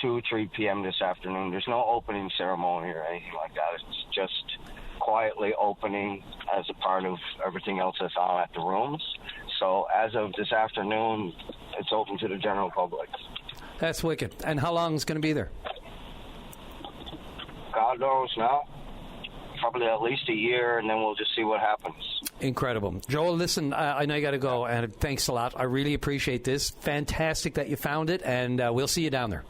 2-3 p.m. this afternoon. There's no opening ceremony or anything like that. It's just quietly opening as a part of everything else that's on at the rooms. So as of this afternoon, it's open to the general public. That's wicked. And how long is it going to be there? God knows now. Probably at least a year, and then we'll just see what happens. Incredible. Joel, listen, I know you got to go, and thanks a lot. I really appreciate this. Fantastic that you found it, and we'll see you down there.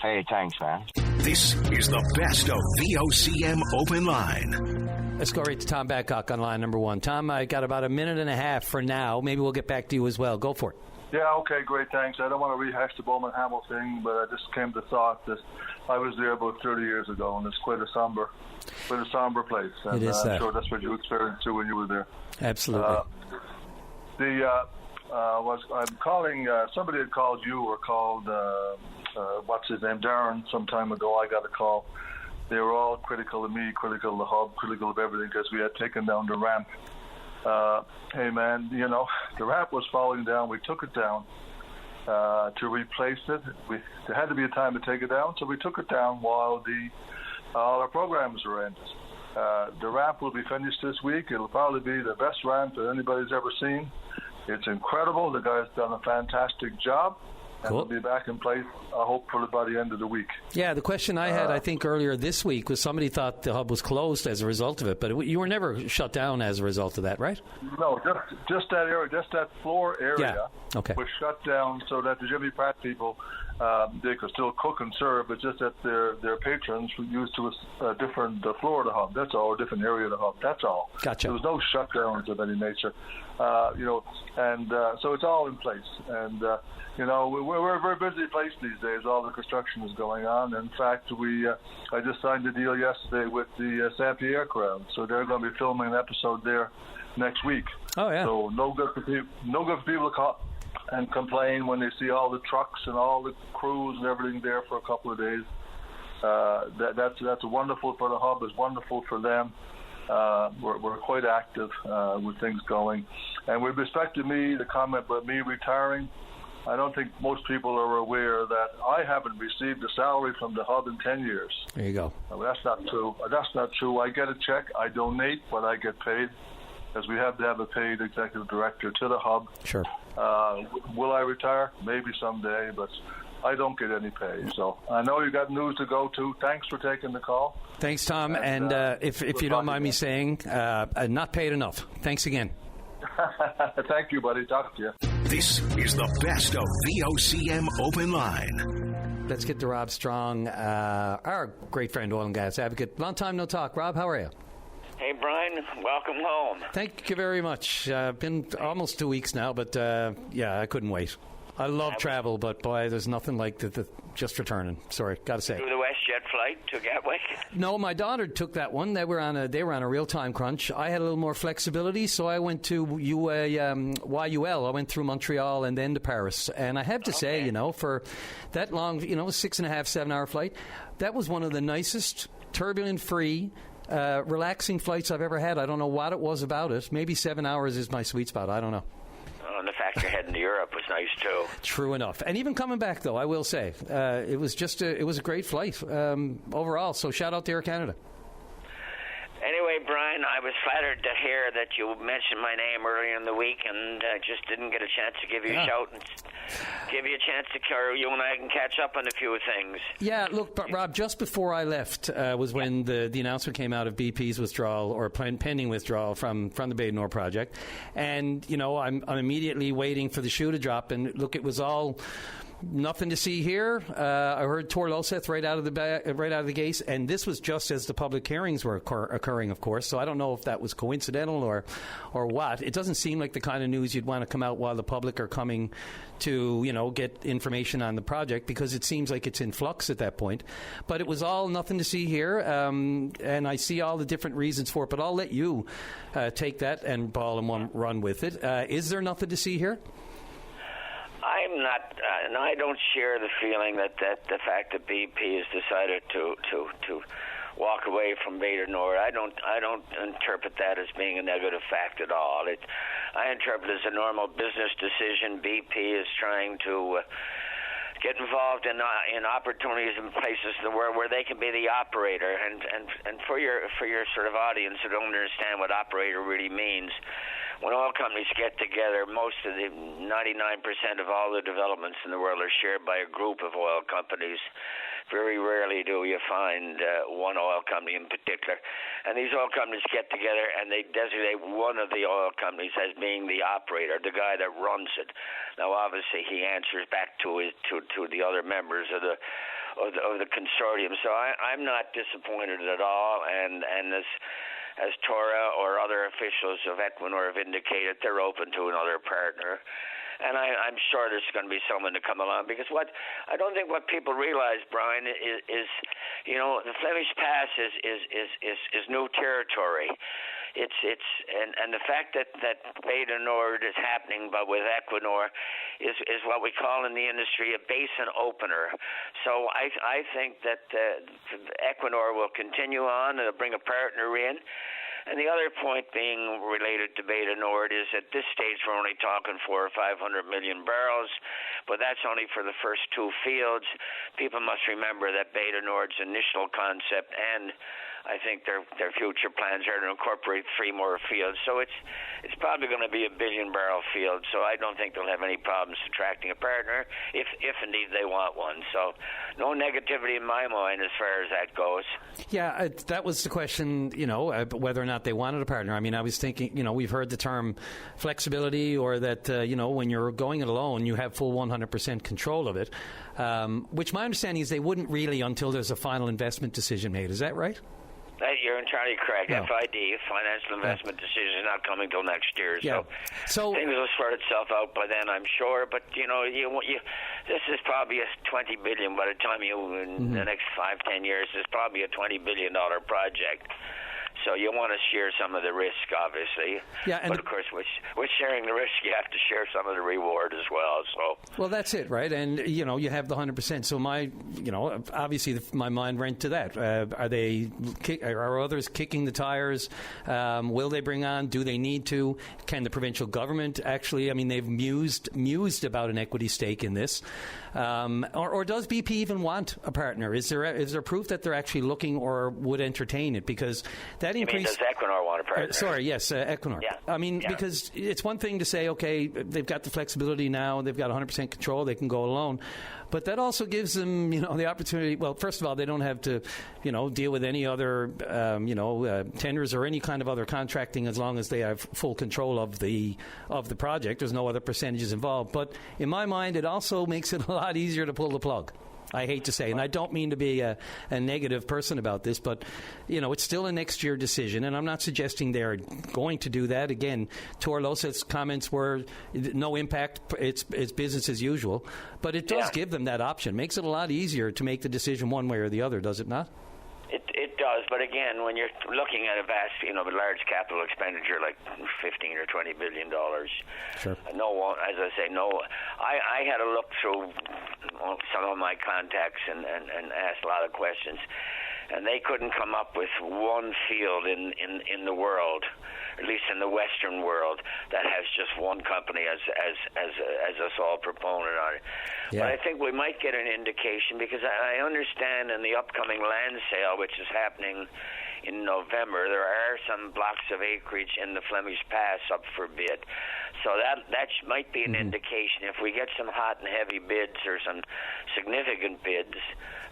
Hey, thanks, man. This is the best of VOCM Open Line. Let's go right to Tom Babcock on line number one. Tom, I got about a minute and a half for now. Maybe we'll get back to you as well. Go for it. Yeah, okay, great, thanks. I don't want to rehash the Bowman Hamel thing, but I just came to thought that I was there about 30 years ago, and it's quite a somber place. And it is that. I'm sure that's what you experienced too when you were there. Absolutely. I'm calling. Somebody had called you or called what's his name, Darren, some time ago. I got a call. They were all critical of me, critical of the hub, critical of everything because we had taken down the ramp. Hey man, the ramp was falling down. We took it down to replace it. There had to be a time to take it down, so we took it down while all our programs were ended. The ramp will be finished this week. It'll probably be the best ramp that anybody's ever seen. It's incredible. The guy's done a fantastic job. And Cool. it'll be back in place, hopefully by the end of the week. Yeah, the question I had, I think, earlier this week was somebody thought the hub was closed as a result of it, but you were never shut down as a result of that, right? No, just that area, just that floor area was shut down so that the Jimmy Pratt people, they could still cook and serve, but just that their patrons were used to a different floor of the hub. That's all, a different area of the hub. That's all. Gotcha. There was no shutdowns of any nature, so it's all in place. And we're a very busy place these days. All the construction is going on. In fact, I just signed a deal yesterday with the Saint Pierre crowd, so they're going to be filming an episode there next week. Oh yeah. So no good for people to call and complain when they see all the trucks and all the crews and everything there for a couple of days. That's wonderful for the hub. It's wonderful for them. We're quite active with things going. And with respect to me, the comment about me retiring, I don't think most people are aware that I haven't received a salary from the hub in 10 years. There you go. Well, that's not true. That's not true. I get a check. I donate what I get paid, as we have to have a paid executive director to the hub. Sure. Will I retire? Maybe someday, but I don't get any pay. So I know you got news to go to. Thanks for taking the call. Thanks, Tom. And if you don't mind me saying, not paid enough. Thanks again. Thank you, buddy. Talk to you. This is the best of VOCM Open Line. Let's get to Rob Strong, our great friend, oil and gas advocate. Long time no talk. Rob, how are you? Hey, Brian. Welcome home. Thank you very much. Been almost 2 weeks now, but I couldn't wait. I love travel, but boy, there's nothing like the just returning. Sorry, got to say. Do the WestJet flight to Gatwick? No, my daughter took that one. They were on a real time crunch. I had a little more flexibility, so I went to YUL. I went through Montreal and then to Paris. And I have to say, for that long, 6.5, 7 hour flight, that was one of the nicest, turbulent-free, relaxing flights I've ever had. I don't know what it was about it. Maybe 7 hours is my sweet spot. I don't know. And the fact you're heading to Europe was nice too. True enough. And even coming back, though, I will say, it was a great flight overall. So shout out to Air Canada. Anyway, Brian, I was flattered to hear that you mentioned my name earlier in the week, and just didn't get a chance to give you a shout and give you a chance to you and I can catch up on a few things. Yeah, look, but Rob, just before I left was when the announcement came out of BP's withdrawal or pending withdrawal from the Bay du Nord project, and I'm immediately waiting for the shoe to drop, and look, it was all. Nothing to see here. I heard Tor Loseth right out of the gates, and this was just as the public hearings were occurring, of course. So I don't know if that was coincidental or what. It doesn't seem like the kind of news you'd want to come out while the public are coming to get information on the project, because it seems like it's in flux at that point. But it was all nothing to see here, and I see all the different reasons for it. But I'll let you take that and ball and run with it. Is there nothing to see here? I'm not, and I don't share the feeling that the fact that BP has decided to walk away from Beta Nord. I don't interpret that as being a negative fact at all. I interpret it as a normal business decision. BP is trying to get involved in opportunities and places in the world where they can be the operator. And for your sort of audience who don't understand what operator really means, when oil companies get together, most of the 99% of all the developments in the world are shared by a group of oil companies. Very rarely do you find one oil company in particular. And these oil companies get together and they designate one of the oil companies as being the operator, the guy that runs it. Now, obviously, he answers back to the other members of the consortium. So I'm not disappointed at all. And as Tora or other officials of Equinor have indicated, they're open to another partner. And I'm sure there's going to be someone to come along, because I don't think what people realize, Brian, is the Flemish Pass is new territory. And the fact that Beta Nord is happening, but with Equinor, is what we call in the industry a basin opener. So I think that Equinor will continue on and bring a partner in. And the other point being related to Beta Nord is at this stage we're only talking 400 or 500 million barrels, but that's only for the first two fields. People must remember that Beta Nord's initial concept and I think their future plans are to incorporate 3 more fields. So it's probably going to be a 1 billion barrel field. So I don't think they'll have any problems attracting a partner if indeed they want one. So no negativity in my mind as far as that goes. Yeah, that was the question, whether or not they wanted a partner. I mean, I was thinking, we've heard the term flexibility, or that, when you're going it alone, you have full 100% control of it, which my understanding is they wouldn't really until there's a final investment decision made. Is that right? You're entirely correct. No. FID, financial investment decision, is not coming till next year. Yeah. So things will sort itself out by then, I'm sure. But this is probably a $20 billion by the time in the next 5-10 years. It's probably a $20 billion project. So you want to share some of the risk, obviously. Yeah, but of course, with sharing the risk, you have to share some of the reward as well. So. Well, that's it, right? And you have the 100%. So obviously, my mind went to that. Are others kicking the tires? Will they bring on? Do they need to? Can the provincial government actually? I mean, they've mused about an equity stake in this. Or does BP even want a partner? Is there proof that they're actually looking or would entertain it? Because that increase. Does Equinor want a partner? Equinor. Yeah. I mean, because it's one thing to say, okay, they've got the flexibility now, they've got 100% control, they can go alone. But that also gives them, the opportunity. Well, first of all, they don't have to, deal with any other, tenders or any kind of other contracting, as long as they have full control of the project. There's no other percentages involved. But in my mind, it also makes it a lot easier to pull the plug. I hate to say, and I don't mean to be a negative person about this, but, it's still a next year decision, and I'm not suggesting they're going to do that. Again, Torlosa's comments were no impact, it's business as usual, but it does give them that option. Makes it a lot easier to make the decision one way or the other, does it not? It does, but again, when you're looking at a vast, large capital expenditure like $15 or $20 billion, sure. As I say, I had a look through some of my contacts and asked a lot of questions, and they couldn't come up with one field in the world, at least in the Western world, that has just one company as a sole proponent on it. Yeah. But I think we might get an indication, because I understand in the upcoming land sale, which is happening in November, there are some blocks of acreage in the Flemish Pass up for bid. So that might be an indication. If we get some hot and heavy bids or some significant bids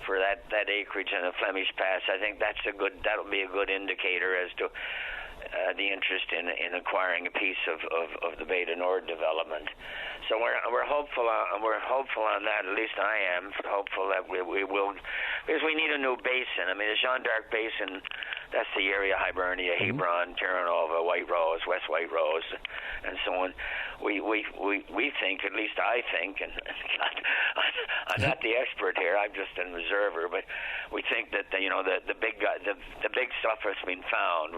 for that acreage in the Flemish Pass, I think that'll be a good indicator as to the interest in acquiring a piece of the Beta Nord development. So we're hopeful on that. At least I am hopeful that we will, because we need a new basin. I mean, the Jeanne d'Arc Basin, that's the area: Hibernia, Hebron, Terra Nova, White Rose, West White Rose, and so on. We think, at least I think, and I'm not the expert here, I'm just an observer, but we think that the big stuff has been found.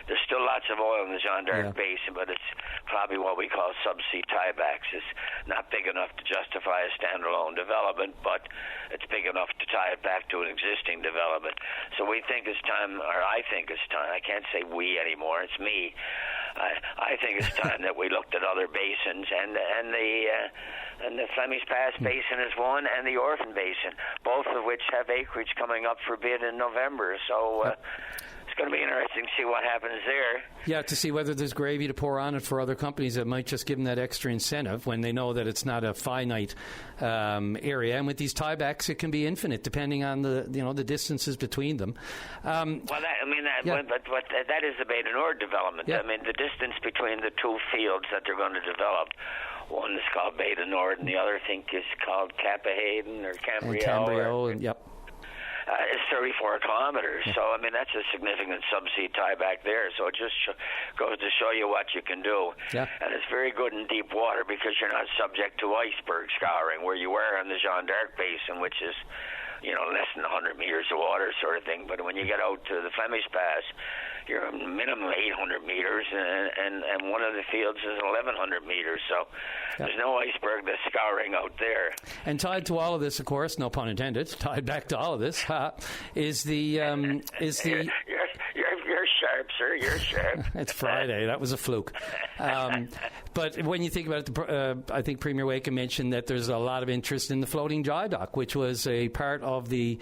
There's still lots of oil in the Jeanne d'Arc Basin, but it's probably what we call subsea tiebacks. It's not big enough to justify a standalone development, but it's big enough to tie it back to an existing development. So we think it's time, or I think it's time, I can't say we anymore, it's me. I think it's time that we looked at other basins, and the Flemish Pass Basin is one, and the Orphan Basin, both of which have acreage coming up for bid in November. So it's going to be interesting to see what happens there. Yeah, to see whether there's gravy to pour on it for other companies that might just give them that extra incentive when they know that it's not a finite area. And with these tiebacks, it can be infinite depending on the distances between them. But that is the Bay du Nord development. Yeah. I mean, the distance between the two fields that they're going to develop. One is called Bay du Nord, and the other, I think, is called Capahayden or Cambrio. Yep. It's 34 kilometers, so I mean that's a significant subsea tieback there. So it just goes to show you what you can do, and it's very good in deep water because you're not subject to iceberg scouring where you were in the Jeanne d'Arc Basin, which is less than 100 meters of water sort of thing. But when you get out to the Flemish Pass, you're a minimum 800 meters, and one of the fields is 1,100 meters. So there's no iceberg that's scouring out there. And tied to all of this, of course, no pun intended, tied back to all of this, is the You're sharp, sir. You're sharp. It's Friday. That was a fluke. But when you think about it, I think Premier Wakem mentioned that there's a lot of interest in the floating dry dock, which was a part of the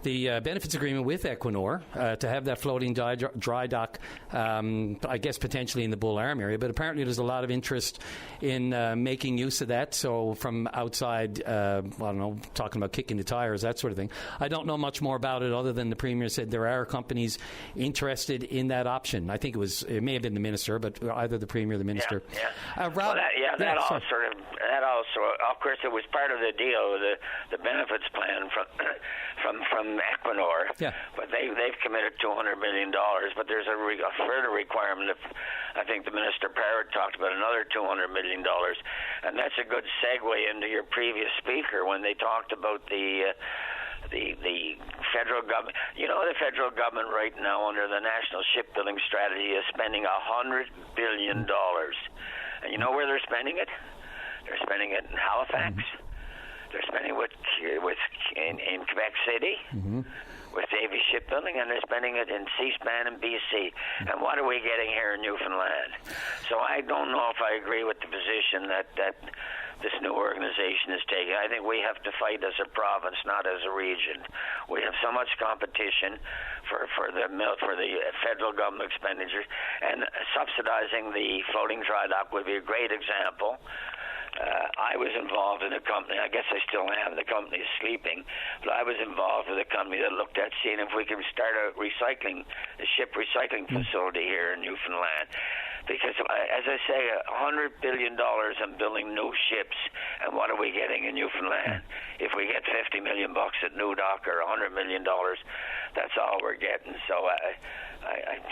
benefits agreement with Equinor to have that floating dry dock, I guess potentially in the Bull Arm area. But apparently there's a lot of interest in making use of that. So from outside, I don't know, talking about kicking the tires, that sort of thing. I don't know much more about it other than the Premier said there are companies interested in that option. I think it may have been the Minister, but either the Premier or the Minister. Rob, that also, of course, it was part of the deal, the benefits plan from Equinor. Yeah. But they've committed $200 million, but there's a further requirement. I think the Minister Parrott talked about another $200 million, and that's a good segue into your previous speaker when they talked about the federal government. The federal government right now under the National Shipbuilding Strategy is spending $100 billion. And you know where they're spending it? They're spending it in Halifax. They're spending it in Quebec City with Davy Shipbuilding, and they're spending it in Seaspan and BC. And what are we getting here in Newfoundland? So I don't know if I agree with the position that this new organization is taking. I think we have to fight as a province, not as a region. We have so much competition for the federal government expenditures, and subsidizing the floating dry dock would be a great example. I was involved in a company, I guess I still am, the company is sleeping, but I was involved with a company that looked at seeing if we could start a ship recycling facility here in Newfoundland. Because, as I say, $100 billion in building new ships, and what are we getting in Newfoundland? If we get $50 million at New Dock or $100 million, that's all we're getting. So I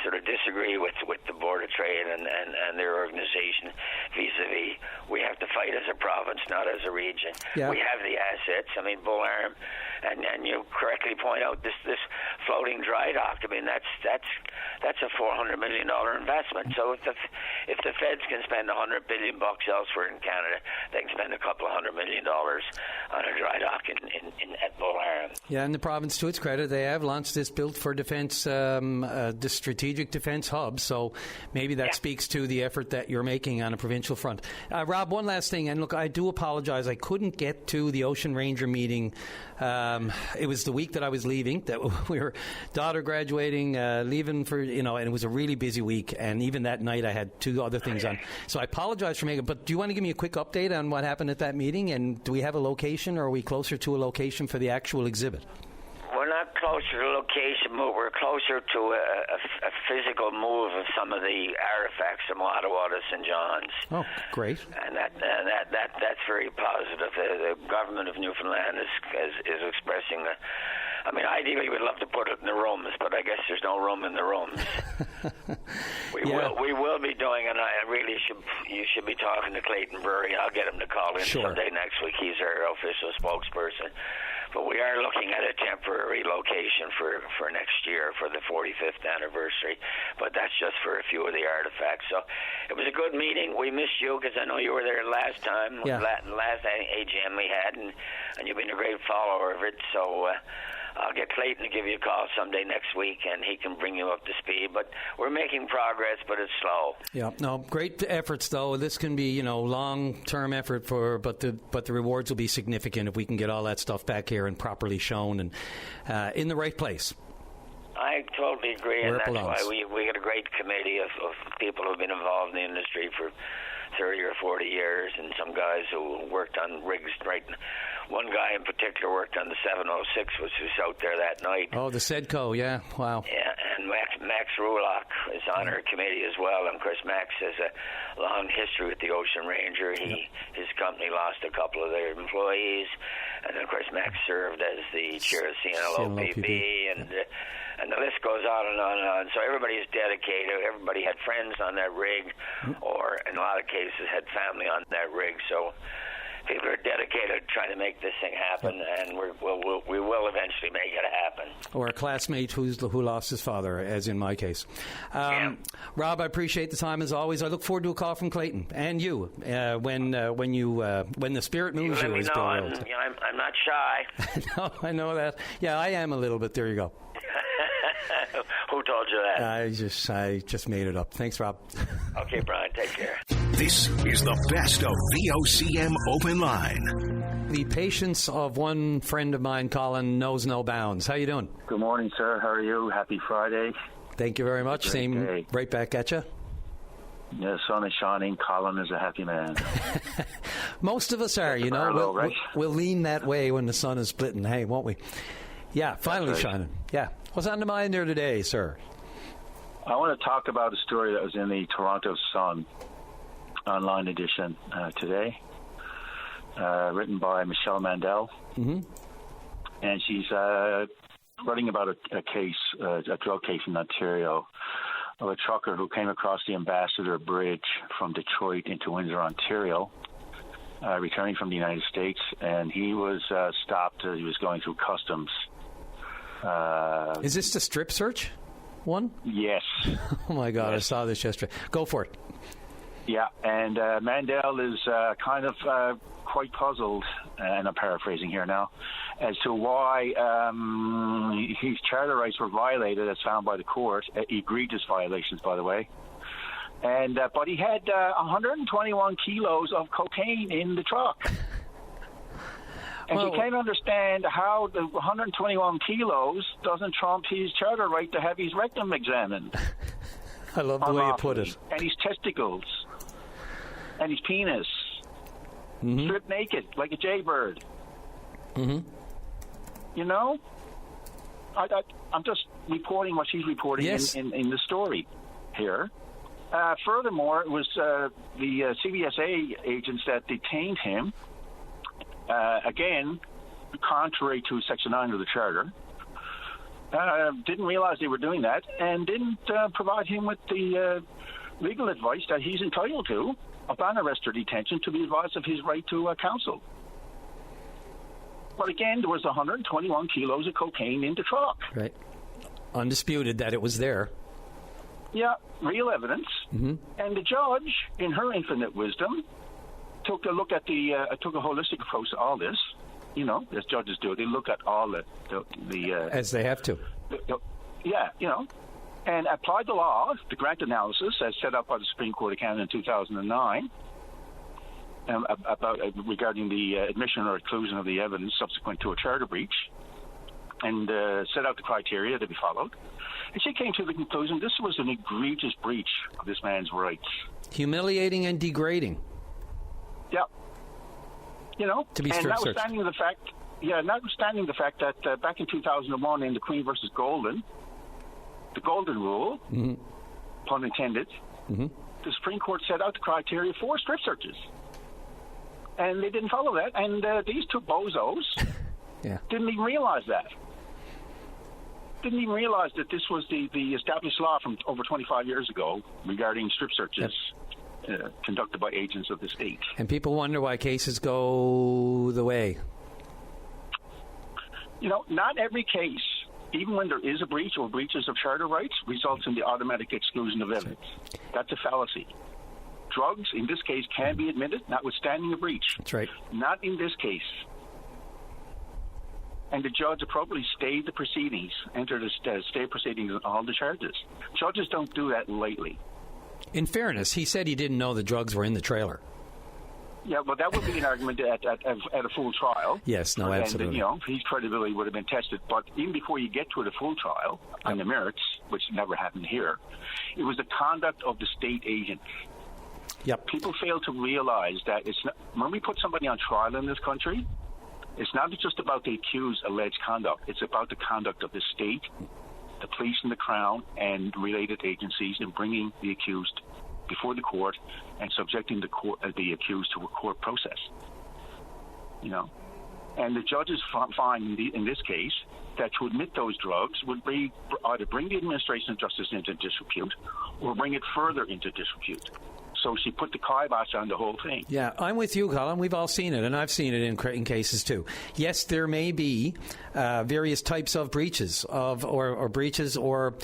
sort of disagree with the Board of Trade and their organization vis-a-vis. We have to fight as a province, not as a region. Yeah. We have the assets. I mean, Bull Arm, and you correctly point out this floating dry dock. I mean, that's a $400 million investment. So if the feds can spend $100 billion elsewhere in Canada, they can spend a couple of $100 million on a dry dock at Bull Arm. Yeah, and the province, to its credit, they have launched this Built for Defence, the strategic defence hub. So maybe that speaks to the effort that you're making on a provincial front. Rob, one last thing, and look, I do apologize. I couldn't get to the Ocean Ranger meeting. It was the week that I was leaving. That we were daughter graduating, leaving for and it was a really busy week. And even that night, I had two other things on. So I apologize for making it. But do you want to give me a quick update on what happened at that meeting? And do we have a location, or are we closer to a location for the actual exhibit? We're not closer to location move. We're closer to a physical move of some of the artifacts from Ottawa to St. John's. Oh, great! And that's very positive. The government of Newfoundland is expressing. I mean, ideally, we'd love to put it in the rooms, but I guess there's no room in the rooms. We will be doing, and you should be talking to Clayton Burry. I'll get him to call in someday next week. He's our official spokesperson. But we are looking at a temporary location for next year for the 45th anniversary. But that's just for a few of the artifacts. So it was a good meeting. We missed you because I know you were there last time, last AGM we had, and you've been a great follower of it. So I'll get Clayton to give you a call someday next week, and he can bring you up to speed. But we're making progress, but it's slow. Yeah, no, great efforts though. This can be, long-term effort but the rewards will be significant if we can get all that stuff back here and properly shown and in the right place. I totally agree, and that's why we got a great committee of people who've been involved in the industry for 30 or 40 years, and some guys who worked on rigs right. One guy in particular worked on the 706, which was out there that night. Oh, the Sedco, yeah, wow. Yeah, and Max Rulock is on our committee as well. And of course, Max has a long history with the Ocean Ranger. His company lost a couple of their employees, and then of course Max served as the chair of CNLOPB, and the list goes on and on and on. So everybody's dedicated. Everybody had friends on that rig, or in a lot of cases had family on that rig. So people are dedicated to trying to make this thing happen, and we will eventually make it happen. Or a classmate who lost his father, as in my case. Rob, I appreciate the time as always. I look forward to a call from Clayton and you when the spirit moves you. As I'm not shy. No, I know that. Yeah, I am a little bit. There you go. Who told you that? I just made it up. Thanks, Rob. Okay, Brian, take care. This is the best of VOCM Open Line. The patience of one friend of mine, Colin, knows no bounds. How you doing? Good morning, sir. How are you? Happy Friday. Thank you very much. Same day. Right back at you. Yeah, the sun is shining. Colin is a happy man. Most of us are, We'll lean that way when the sun is splitting, hey, won't we? Yeah, finally shining. Yeah. What's on the mind there today, sir? I want to talk about a story that was in the Toronto Sun online edition today, written by Michelle Mandel. Mm-hmm. And she's writing about a case, a drug case in Ontario, of a trucker who came across the Ambassador Bridge from Detroit into Windsor, Ontario, returning from the United States, and he was stopped as he was going through customs. Is this the strip search one? Yes. Oh, my God, yes. I saw this yesterday. Go for it. Yeah, and Mandel is kind of quite puzzled, and I'm paraphrasing here now, as to why his charter rights were violated as found by the court, egregious violations, by the way. And but he had 121 kilos of cocaine in the truck. And he can't understand how the 121 kilos doesn't trump his charter right to have his rectum examined. I love the way you put it. And his testicles. And his penis. Mm-hmm. Stripped naked, like a jaybird. Mm-hmm. You know? I'm just reporting what she's reporting in the story here. Furthermore, it was the CBSA agents that detained him. Again, contrary to Section 9 of the Charter, didn't realize they were doing that and didn't provide him with the legal advice that he's entitled to upon arrest or detention to be advised of his right to counsel. But again, there was 121 kilos of cocaine in the truck. Right. Undisputed that it was there. Yeah, real evidence. Mm-hmm. And the judge, in her infinite wisdom, took a look at took a holistic approach to all this, as judges do. They look at all the as they have to. And applied the law, the grant analysis, as set up by the Supreme Court of Canada in 2009, regarding the admission or exclusion of the evidence subsequent to a charter breach, and set out the criteria to be followed. And she came to the conclusion this was an egregious breach of this man's rights. Humiliating and degrading. Yeah. To be strip searched. Notwithstanding the fact that back in 2001 in the Queen versus Golden, the Golden Rule, mm-hmm. pun intended, mm-hmm. the Supreme Court set out the criteria for strip searches. And they didn't follow that. And these two bozos didn't even realize that. Didn't even realize that this was the established law from over 25 years ago regarding strip searches. Conducted by agents of the state. And people wonder why cases go the way. Not every case, even when there is a breach or breaches of charter rights, results in the automatic exclusion of evidence. That's a fallacy. Drugs, in this case, can be admitted, notwithstanding a breach. That's right. Not in this case. And the judge appropriately stayed the proceedings, entered a stay proceedings on all the charges. Judges don't do that lightly. In fairness, he said he didn't know the drugs were in the trailer. Yeah, well, that would be an argument at a full trial. Yes, no, absolutely. And, his credibility would have been tested. But even before you get to the full trial on the merits, which never happened here, it was the conduct of the state agent. Yep. People fail to realize that when we put somebody on trial in this country, it's not just about the accused's alleged conduct. It's about the conduct of the state, the police and the Crown, and related agencies in bringing the accused before the court and subjecting the accused to a court process. And the judges find in this case that to admit those drugs would be either bring the administration of justice into disrepute or bring it further into disrepute. So she put the kibosh on the whole thing. Yeah, I'm with you, Colin. We've all seen it, and I've seen it in cases too. Yes, there may be various types of breaches or breaches, or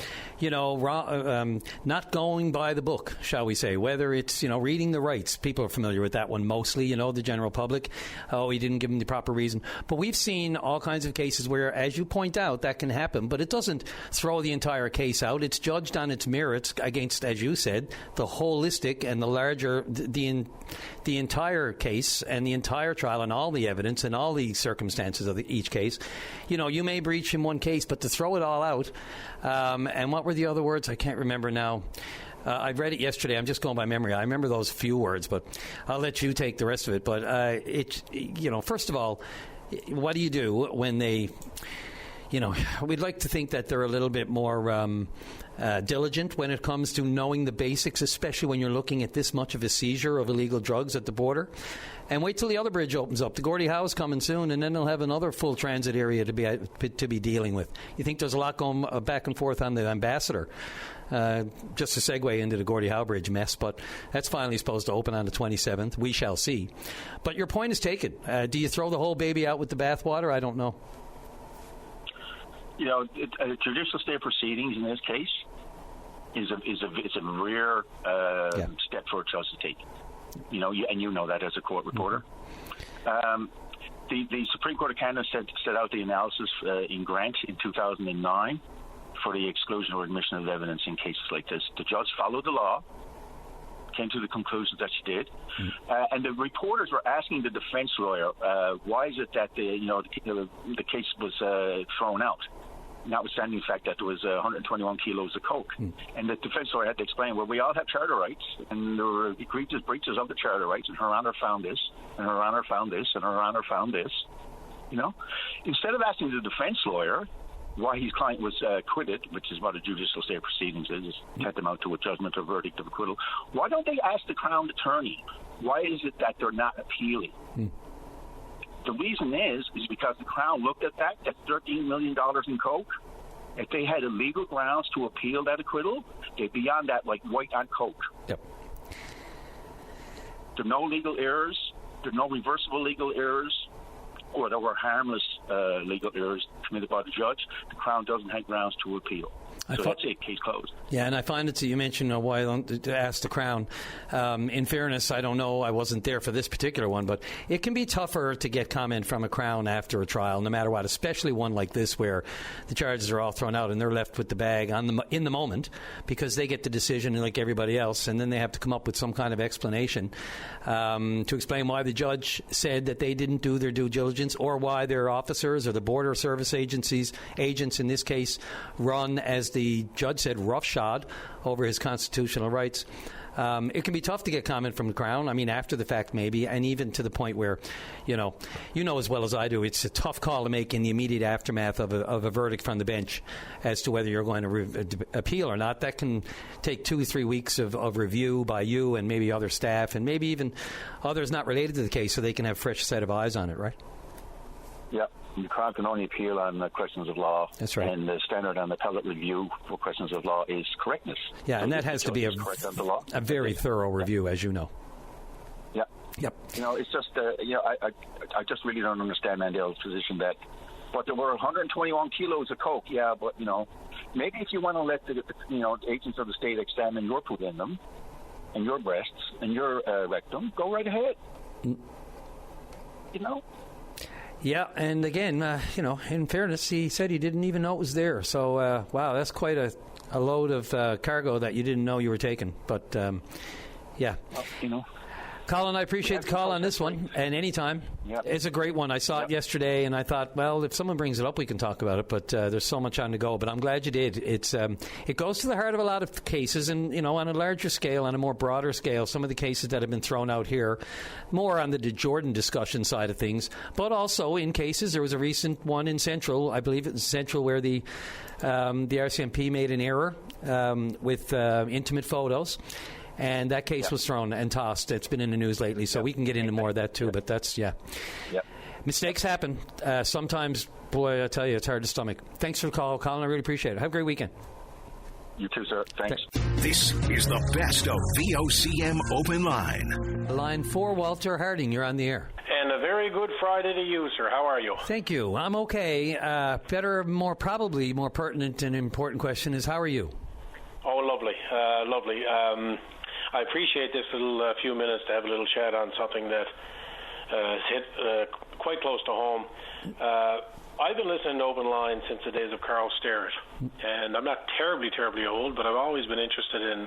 not going by the book, shall we say? Whether it's reading the rights, people are familiar with that one mostly. The general public. Oh, he didn't give them the proper reason. But we've seen all kinds of cases where, as you point out, that can happen. But it doesn't throw the entire case out. It's judged on its merits against, as you said, the holistic and the larger, the entire case and the entire trial and all the evidence and all the circumstances of each case. You may breach in one case, but to throw it all out, and what were the other words? I can't remember now. I read it yesterday. I'm just going by memory. I remember those few words, but I'll let you take the rest of it. But first of all, what do you do when they? We'd like to think that they're a little bit more diligent when it comes to knowing the basics, especially when you're looking at this much of a seizure of illegal drugs at the border. And wait till the other bridge opens up. The Gordie Howe's coming soon, and then they'll have another full transit area to be dealing with. You think there's a lot going back and forth on the Ambassador? Just a segue into the Gordie Howe Bridge mess, but that's finally supposed to open on the 27th. We shall see. But your point is taken. Do you throw the whole baby out with the bathwater? I don't know. Judicial stay proceedings in this case is a rare step for a judge to take. And you know that as a court reporter. The Supreme Court of Canada set out the analysis in Grant in 2009 for the exclusion or admission of evidence in cases like this. The judge followed the law, came to the conclusion that she did, and the reporters were asking the defense lawyer, why is it that the case was thrown out, notwithstanding the fact that there was 121 kilos of coke. And the defense lawyer had to explain, well, we all have charter rights, and there were egregious breaches of the charter rights, and Her Honor found this, and Her Honor found this, and Her Honor found this. Instead of asking the defense lawyer why his client was acquitted, which is what a judicial stay proceedings is tantamount to a judgment or verdict of acquittal, why don't they ask the Crown attorney, why is it that they're not appealing? The reason is because the Crown looked at that $13 million in coke. If they had illegal grounds to appeal that acquittal, they'd be on that like white on coke. Yep. There are no legal errors. There are no reversible legal errors, or there were harmless legal errors committed by the judge. The Crown doesn't have grounds to appeal. So that's it, case closed. Yeah, and I find it, you mentioned why I don't ask the Crown. In fairness, I don't know, I wasn't there for this particular one, but it can be tougher to get comment from a Crown after a trial, no matter what, especially one like this where the charges are all thrown out and they're left with the bag in the moment because they get the decision like everybody else, and then they have to come up with some kind of explanation to explain why the judge said that they didn't do their due diligence, or why their officers or the border service agents in this case run, as the judge said, roughshod over his constitutional rights. It can be tough to get comment from the Crown. I mean, after the fact, maybe, and even to the point where, you know as well as I do, it's a tough call to make in the immediate aftermath of a verdict from the bench as to whether you're going to appeal or not. That can take 2 or 3 weeks of review by you and maybe other staff and maybe even others not related to the case, so they can have a fresh set of eyes on it, right? Yeah. The Crown can only appeal on questions of law. That's right. And the standard on appellate review for questions of law is correctness. Yeah, and that has to be a very thorough review, as you know. Yeah. Yep. It's just, I just really don't understand Mandel's position that But there were 121 kilos of coke. Yeah, but maybe if you want to let the agents of the state examine your food in them, and your breasts, and your rectum, go right ahead. Yeah, and again, in fairness, he said he didn't even know it was there. So, wow, that's quite a load of cargo that you didn't know you were taking. But, yeah. Colin, I appreciate the call on this one, and anytime. Yep. It's a great one. I saw it yesterday, and I thought, well, if someone brings it up, we can talk about it, but there's so much on the go. But I'm glad you did. It goes to the heart of a lot of cases, and, on a larger scale, on a more broader scale, some of the cases that have been thrown out here, more on the Jordan discussion side of things, but also in cases, there was a recent one in Central, I believe it was Central, where the RCMP made an error with intimate photos. And that case was thrown and tossed. It's been in the news lately, so we can get into more of that too. But that's, mistakes happen. Sometimes, boy, I tell you, it's hard to stomach. Thanks for the call, Colin. I really appreciate it. Have a great weekend. You too, sir. Thanks. This is the best of VOCM Open Line. Line 4, Walter Harding. You're on the air. And a very good Friday to you, sir. How are you? Thank you. I'm okay. Probably more pertinent and important question is, how are you? Oh, lovely. Lovely. I appreciate this little few minutes to have a little chat on something that has hit quite close to home. I've been listening to Open Line since the days of Carl Sterrett, and I'm not terribly old, but I've always been interested in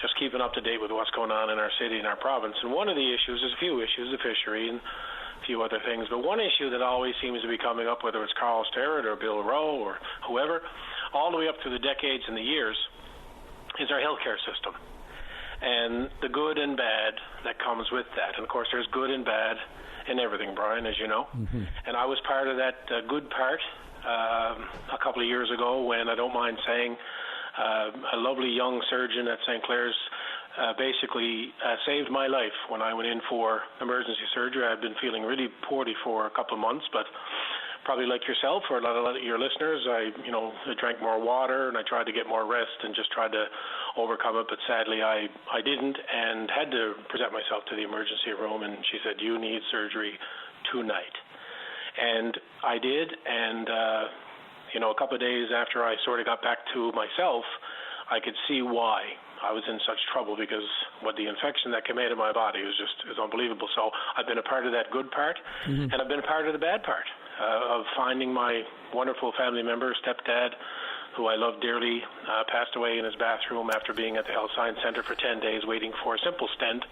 just keeping up to date with what's going on in our city and our province. And one of the issues, there's a few issues, the fishery and a few other things, but one issue that always seems to be coming up, whether it's Carl Sterrett or Bill Rowe or whoever, all the way up through the decades and the years, is our healthcare system and the good and bad that comes with that. And, of course, there's good and bad in everything, Brian, as you know. Mm-hmm. And I was part of that good part a couple of years ago when, I don't mind saying, a lovely young surgeon at St. Clair's basically saved my life when I went in for emergency surgery. I've been feeling really poorly for a couple of months, but probably like yourself or a lot of your listeners, I drank more water and I tried to get more rest and just tried to overcome it. But sadly, I didn't and had to present myself to the emergency room. And she said, "You need surgery tonight." And I did. And, a couple of days after I sort of got back to myself, I could see why I was in such trouble, because what the infection that came out of my body was unbelievable. So I've been a part of that good part, and I've been a part of the bad part. Of finding my wonderful family member, stepdad, who I love dearly, passed away in his bathroom after being at the Health Science Center for 10 days waiting for a simple stent.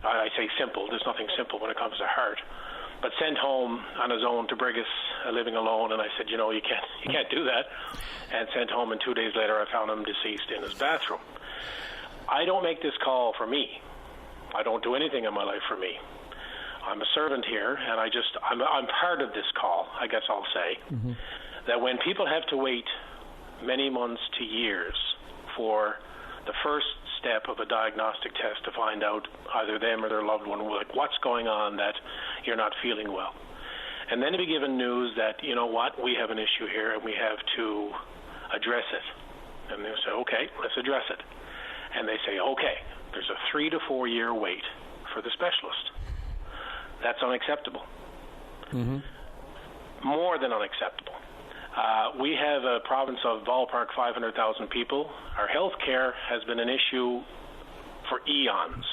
I say simple. There's nothing simple when it comes to heart. But sent home on his own to Brigus, living alone, and I said, you can't do that. And sent home, and 2 days later I found him deceased in his bathroom. I don't make this call for me. I don't do anything in my life for me. I'm a servant here, and I'm part of this call, I guess I'll say, that when people have to wait many months to years for the first step of a diagnostic test to find out either them or their loved one, like, what's going on that you're not feeling well. And then to be given news that, we have an issue here and we have to address it. And they say, okay, let's address it. And they say, okay, there's a 3 to 4 year wait for the specialist. That's unacceptable. More than unacceptable. We have a province of ballpark 500,000 people. Our health care has been an issue for eons.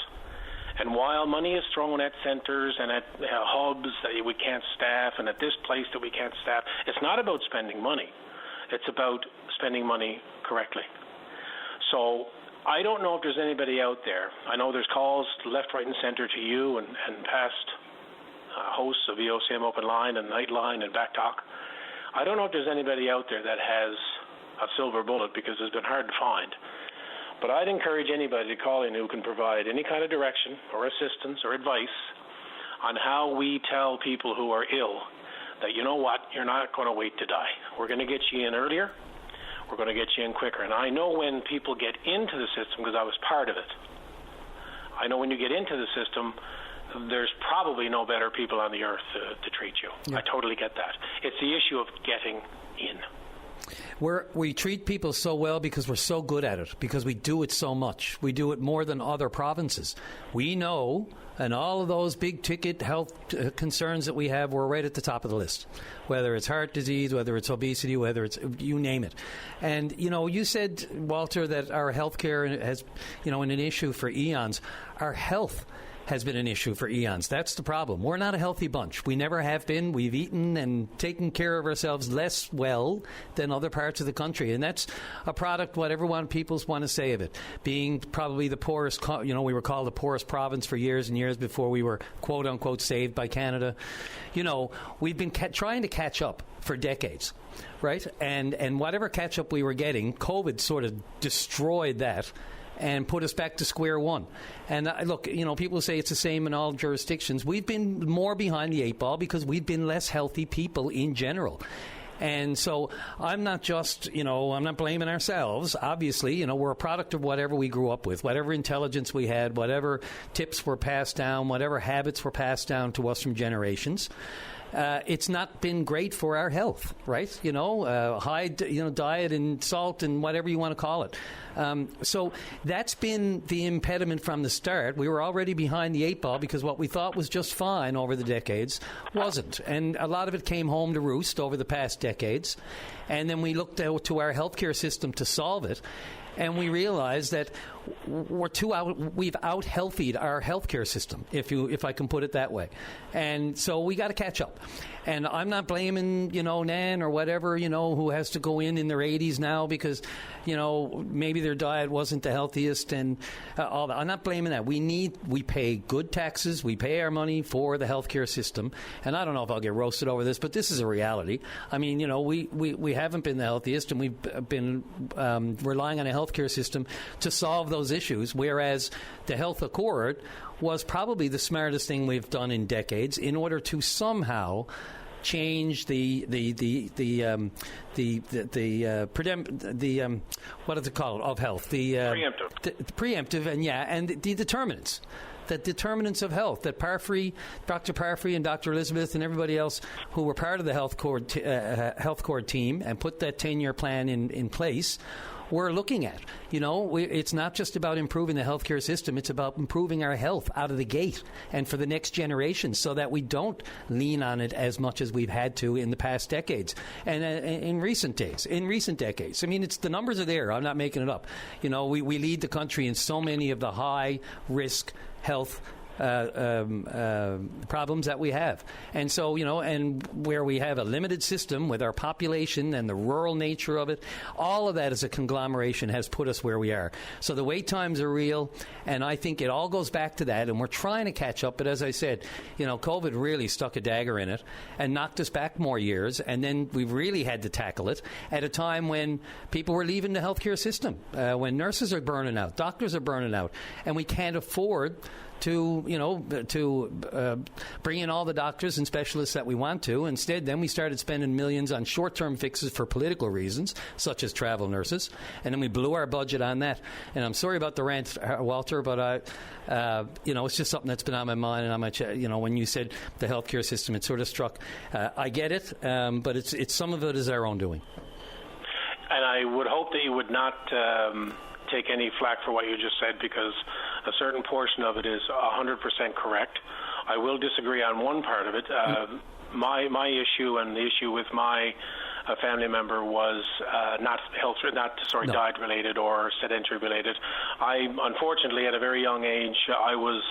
And while money is thrown at centers and at hubs that we can't staff and at this place that we can't staff, it's not about spending money. It's about spending money correctly. So I don't know if there's anybody out there. I know there's calls left, right, and center to you and past hosts of VOCM Open Line and Nightline and Back Talk. I don't know if there's anybody out there that has a silver bullet, because it's been hard to find. But I'd encourage anybody to call in who can provide any kind of direction or assistance or advice on how we tell people who are ill that, you're not going to wait to die. We're going to get you in earlier. We're going to get you in quicker. And I know when people get into the system, because I was part of it, I know when you get into the system, there's probably no better people on the earth to treat you. Yeah. I totally get that. It's the issue of getting in. We treat people so well because we're so good at it, because we do it so much. We do it more than other provinces. We know, and all of those big-ticket health concerns that we have, we're right at the top of the list, whether it's heart disease, whether it's obesity, whether it's, you name it. And, you said, Walter, that our health care has, been an issue for eons. Our health has been an issue for eons. That's the problem. We're not a healthy bunch. We never have been. We've eaten and taken care of ourselves less well than other parts of the country. And that's a product, whatever people want to say of it, being probably the poorest, we were called the poorest province for years and years before we were, quote unquote, saved by Canada. We've been trying to catch up for decades. Right? And whatever catch up we were getting, COVID sort of destroyed that and put us back to square one. And look, people say it's the same in all jurisdictions. We've been more behind the eight ball because we've been less healthy people in general. And so I'm not just, I'm not blaming ourselves. Obviously, we're a product of whatever we grew up with, whatever intelligence we had, whatever tips were passed down, whatever habits were passed down to us from generations. It's not been great for our health, right? High, diet and salt and whatever you want to call it. So that's been the impediment from the start. We were already behind the eight ball because what we thought was just fine over the decades wasn't. And a lot of it came home to roost over the past decades. And then we looked to our healthcare system to solve it. And we realized that we've out-healthied our healthcare system, if I can put it that way. And so we got to catch up. And I'm not blaming, Nan or whatever, who has to go in their 80s now because, maybe their diet wasn't the healthiest and all that. I'm not blaming that. We pay good taxes. We pay our money for the healthcare system. And I don't know if I'll get roasted over this, but this is a reality. I mean, we haven't been the healthiest, and we've been relying on a healthcare system to solve those issues, whereas the Health Accord was probably the smartest thing we've done in decades in order to somehow change the what is it called of health, preemptive and the determinants. The determinants of health that Dr. Parfrey and Dr. Elizabeth and everybody else who were part of the Health Accord team and put that 10-year plan in place we're looking at. It's not just about improving the healthcare system. It's about improving our health out of the gate and for the next generation so that we don't lean on it as much as we've had to in the past decades and in recent decades. I mean, the numbers are there. I'm not making it up. We lead the country in so many of the high-risk health problems that we have. And so, and where we have a limited system with our population and the rural nature of it, all of that as a conglomeration has put us where we are. So the wait times are real, and I think it all goes back to that, and we're trying to catch up. But as I said, COVID really stuck a dagger in it and knocked us back more years, and then we've really had to tackle it at a time when people were leaving the healthcare system, when nurses are burning out, doctors are burning out, and we can't afford to bring in all the doctors and specialists that we want to. Instead, then we started spending millions on short-term fixes for political reasons, such as travel nurses, and then we blew our budget on that. And I'm sorry about the rant, Walter, but it's just something that's been on my mind and on my when you said the healthcare system, it sort of struck. I get it, but it's some of it is our own doing. And I would hope that you would not take any flack for what you just said, because a certain portion of it is 100% correct. I will disagree on one part of it. My issue and the issue with my family member was diet related or sedentary related. I unfortunately, at a very young age, I was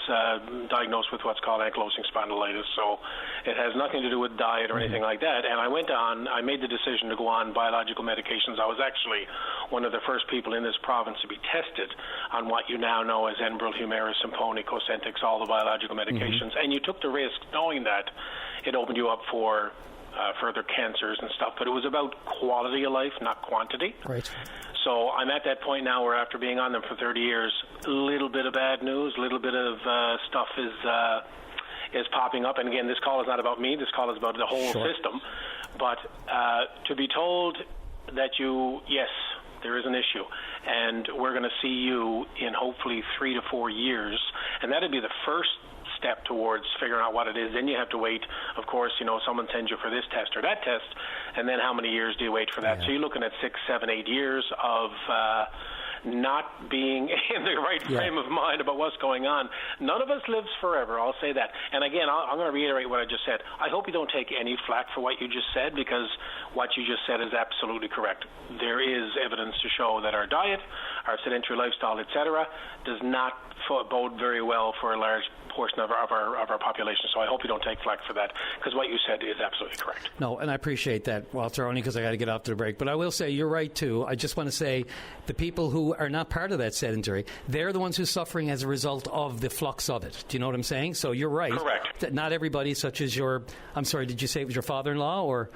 diagnosed with what's called ankylosing spondylitis. So it has nothing to do with diet or anything like that. And I made the decision to go on biological medications. I was actually one of the first people in this province to be tested on what you now know as Enbrel, Humira, Simponi, Cosentyx, all the biological medications. And you took the risk knowing that it opened you up for further cancers and stuff, but it was about quality of life, not quantity. Right. So I'm at that point now where after being on them for 30 years, a little bit of bad news, a little bit of stuff is popping up. And again, this call is not about me. This call is about the whole system. But to be told that yes, there is an issue, and we're going to see you in hopefully 3 to 4 years, and that would be the first step towards figuring out what it is. Then you have to wait. Of course, someone sends you for this test or that test, and then how many years do you wait for that? So you're looking at 6, 7, 8 years of not being in the right frame of mind about what's going on. None of us lives forever, I'll say that. And again, I'm going to reiterate what I just said. I hope you don't take any flack for what you just said, because what you just said is absolutely correct. There is evidence to show that our diet, our sedentary lifestyle, etc., does not bode very well for a large portion of our population. So I hope you don't take flack for that, because what you said is absolutely correct. No, and I appreciate that, Walter, only because I got to get off to the break. But I will say you're right, too. I just want to say the people who are not part of that sedentary, they're the ones who're suffering as a result of the flux of it. Do you know what I'm saying? So you're right. Correct. That not everybody, such as I'm sorry, did you say it was your father-in-law or...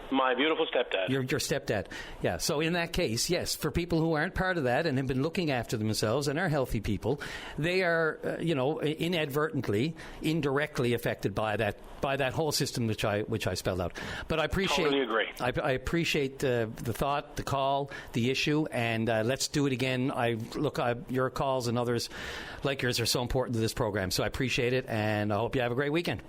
My beautiful stepdad. Your stepdad. Yeah. So in that case, yes, for people who aren't part of that and have been looking after themselves and are healthy people, they are, inadvertently, indirectly affected by that whole system which I spelled out. But I appreciate. Totally agree. I appreciate the thought, the call, the issue, and let's do it again. Your calls and others like yours are so important to this program, so I appreciate it, and I hope you have a great weekend.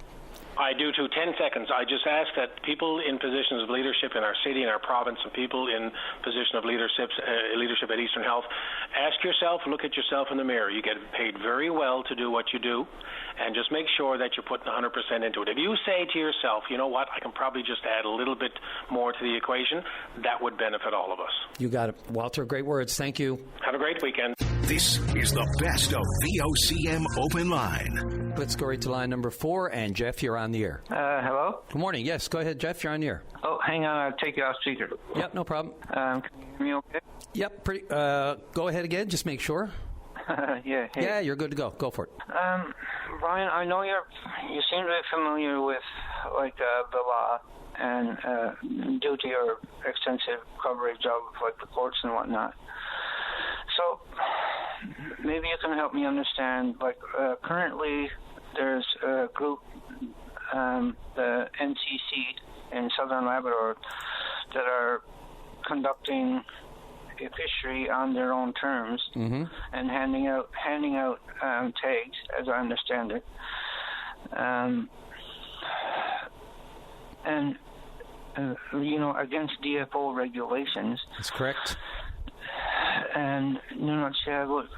I do too. 10 seconds. I just ask that people in positions of leadership in our city, in our province, and people in position of leadership at Eastern Health, look at yourself in the mirror. You get paid very well to do what you do, and just make sure that you're putting 100% into it. If you say to yourself, you know what, I can probably just add a little bit more to the equation, that would benefit all of us. You got it. Walter, great words. Thank you. Have a great weekend. This is the best of VOCM Open Line. Let's go right to line number 4, and Jeff, you're on the air. Hello? Good morning. Yes, go ahead, Jeff. You're on the air. Oh, hang on. I'll take you off speaker. Yep, no problem. Can you hear me okay? Yep. Go ahead again. Just make sure. Yeah. Hey. Yeah, you're good to go. Go for it. Brian, I know you seem to be familiar with the law, and due to your extensive coverage of the courts and whatnot. So maybe you can help me understand. Currently, there's a group, the NCC in Southern Labrador, that are conducting a fishery on their own terms and handing out tags, as I understand it, against DFO regulations. That's correct. And the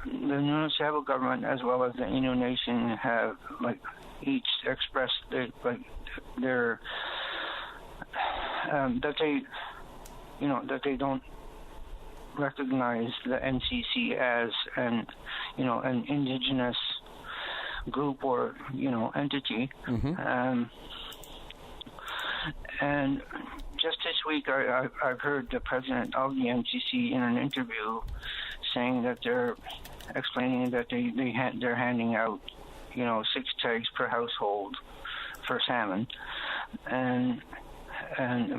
Nunavut government, as well as the Innu Nation, have each expressed their that they don't recognize the NCC as an indigenous group or entity. And just this week, I've heard the president of the NCC in an interview saying that they're explaining that they're handing out 6 tags per household for salmon,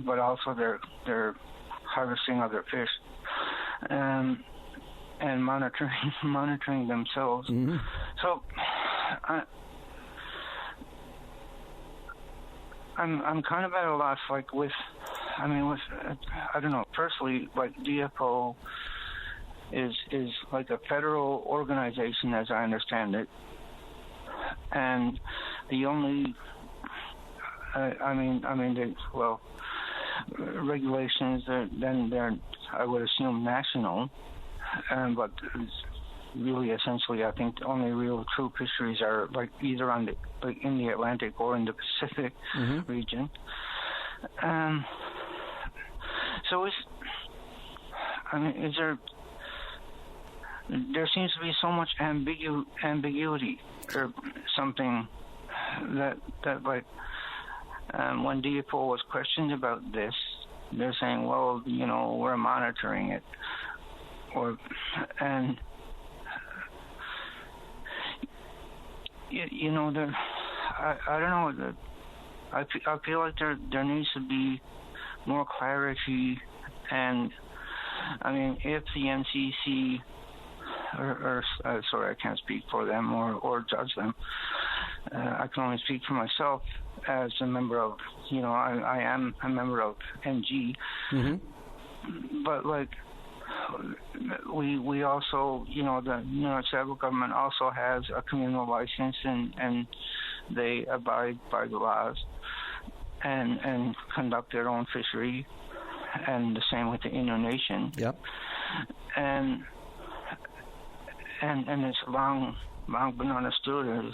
but also they're harvesting other fish and monitoring themselves. So I'm kind of at a loss, I don't know. Firstly, DFO is like a federal organization, as I understand it, and the only, regulations they're I would assume national, but really essentially I think the only real true fisheries are either on in the Atlantic or in the Pacific region. So is there seems to be so much ambiguity or something that when DFO was questioned about this, they're saying, well, we're monitoring it, I don't know. I feel like there needs to be more clarity, and if the NCC sorry, I can't speak for them or judge them. I can only speak for myself as a member of, I am a member of NG, but we also, the Nunavut government also has a communal license, and they abide by the laws and conduct their own fishery, and the same with the Innu Nation. Yep. And it's long been understood,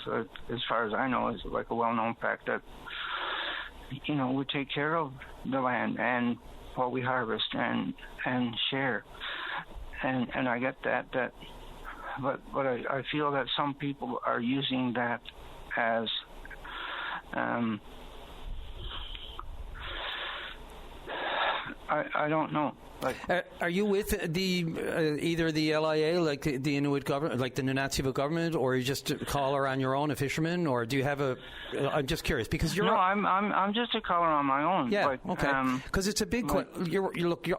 as far as I know, is like a well-known fact that, you know, we take care of the land and what we harvest and share. And I get that, but I feel that some people are using that as I don't know. Like, are you with the either the LIA, like the Inuit government, like the Nunatsiavut government, or are you just a caller on your own, a fisherman, or do you have a? I'm just curious because you're. No, I'm just a caller on my own. Yeah, like, okay. Because it's a big.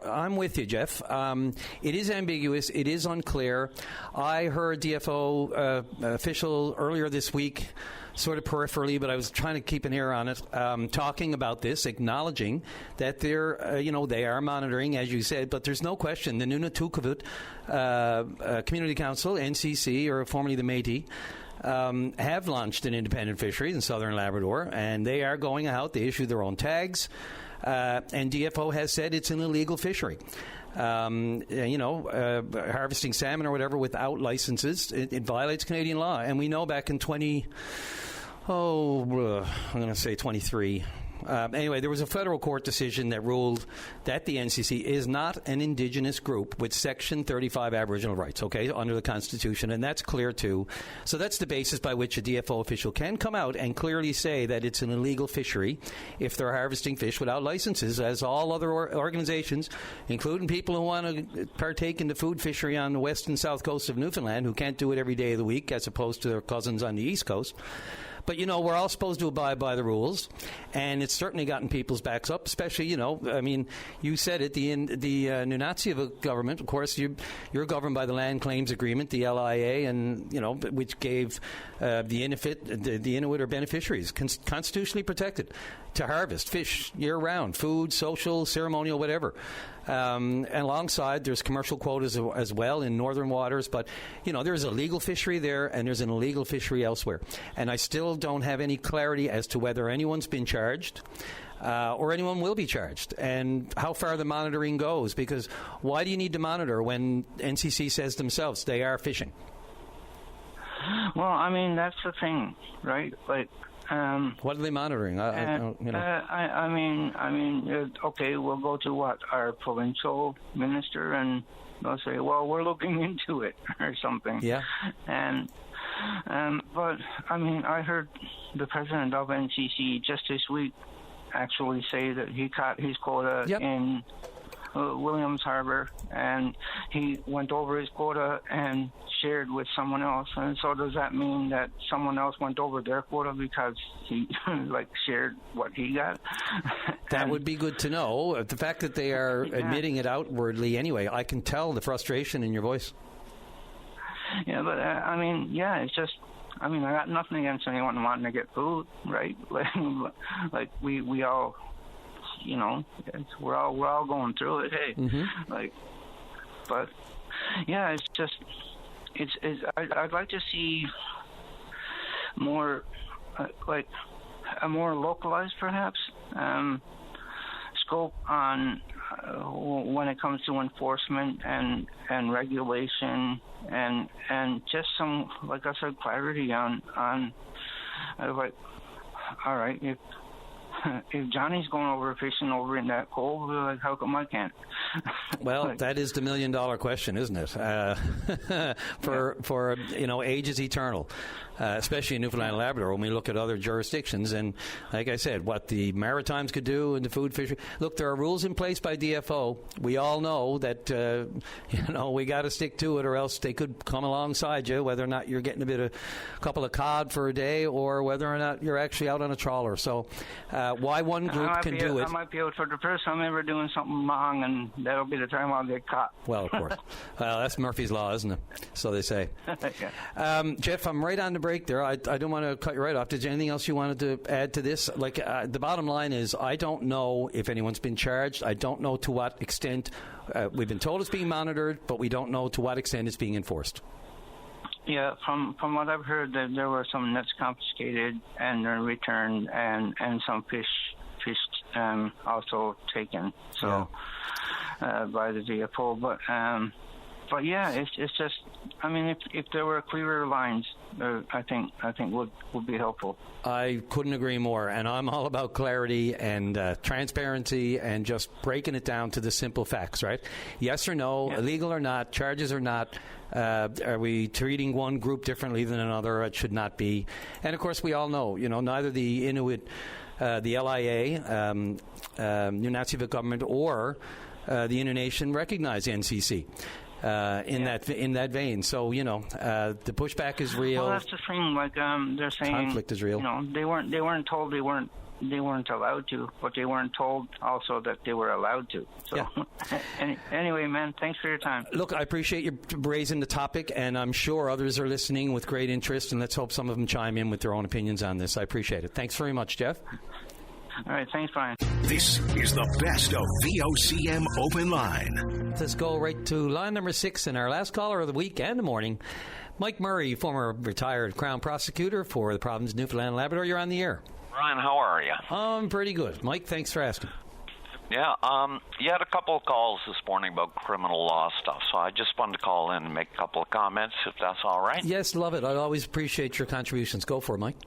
I'm with you, Jeff. It is ambiguous. It is unclear. I heard DFO official earlier this week, sort of peripherally, but I was trying to keep an ear on it, talking about this, acknowledging that they're, they are monitoring, as you said, but there's no question the Nunatsiavut Community Council, NCC, or formerly the Métis, have launched an independent fishery in southern Labrador, and they are going out. They issue their own tags, and DFO has said it's an illegal fishery. Harvesting salmon or whatever without licenses, it violates Canadian law. And we know back in 23. Anyway, there was a federal court decision that ruled that the NCC is not an Indigenous group with Section 35 Aboriginal rights, okay, under the Constitution, and that's clear too. So that's the basis by which a DFO official can come out and clearly say that it's an illegal fishery if they're harvesting fish without licenses, as all other organizations, including people who want to partake in the food fishery on the west and south coast of Newfoundland, who can't do it every day of the week as opposed to their cousins on the east coast. But, we're all supposed to abide by the rules, and it's certainly gotten people's backs up, especially, you said it, the Nunatsiavut government, of course, you're governed by the Land Claims Agreement, the LIA, and, which gave the Inuit are beneficiaries, constitutionally protected, to harvest fish year-round, food, social, ceremonial, whatever. And alongside, there's commercial quotas as well in northern waters. But, there's a legal fishery there and there's an illegal fishery elsewhere. And I still don't have any clarity as to whether anyone's been charged or anyone will be charged, and how far the monitoring goes. Because why do you need to monitor when NCC says themselves they are fishing? Well, I mean, that's the thing, right? Like, what are they monitoring? Okay, we'll go to our provincial minister, and they'll say, "Well, we're looking into it," or something. Yeah. And but I mean, I heard the president of NCC just this week actually say that he caught his quota in Williams Harbor, and he went over his quota and shared with someone else. And so does that mean that someone else went over their quota because he shared what he got? That would be good to know. The fact that they are admitting it outwardly anyway, I can tell the frustration in your voice. Yeah, but it's just, I got nothing against anyone wanting to get food, right? we all, we're all going through it. Hey, but yeah, it's just, I'd like to see more, a more localized, perhaps, scope on when it comes to enforcement and regulation and just some, like I said, clarity on all right, if Johnny's going over fishing over in that cove, how come I can't? Well, that is the $1 million question, isn't it? For age is eternal, especially in Newfoundland and Labrador when we look at other jurisdictions. And like I said, what the Maritimes could do in the food fishery. Look, there are rules in place by DFO. We all know that we got to stick to it, or else they could come alongside you, whether or not you're getting a couple of cod for a day, or whether or not you're actually out on a trawler. So why one group can do it? I might be out for the first time ever doing something wrong, and that'll be the time I'll get caught. Well, of course. Well, that's Murphy's Law, isn't it? So they say. Jeff, I'm right on the break there. I don't want to cut you right off. Did you anything else you wanted to add to this? The bottom line is, I don't know if anyone's been charged. I don't know to what extent. We've been told it's being monitored, but we don't know to what extent it's being enforced. Yeah, from what I've heard, there were some nets confiscated and returned, and some fish also taken. So by the VFO, but yeah, it's just. I mean, if there were clearer lines, I think would be helpful. I couldn't agree more, and I'm all about clarity and transparency and just breaking it down to the simple facts, right? Yes or no, illegal or not, charges or not. Are we treating one group differently than another? It should not be. And of course, we all know, neither the Inuit, the LIA, New Nazi government, or the Innu Nation recognize NCC. In that vein, so the pushback is real. Well, that's the thing. Like they're saying, conflict is real. They weren't told they weren't allowed to, but they weren't told also that they were allowed to. So anyway, man, thanks for your time. Look, I appreciate you raising the topic, and I'm sure others are listening with great interest. And let's hope some of them chime in with their own opinions on this. I appreciate it. Thanks very much, Jeff. All right, thanks, Brian. This is the best of VOCM Open Line. Let's go right to line number 6 and our last caller of the week and the morning. Mike Murray, former retired Crown Prosecutor for the province of Newfoundland and Labrador. You're on the air. Brian, how are you? I'm pretty good. Mike, thanks for asking. Yeah, you had a couple of calls this morning about criminal law stuff, so I just wanted to call in and make a couple of comments, if that's all right. Yes, love it. I always appreciate your contributions. Go for it, Mike.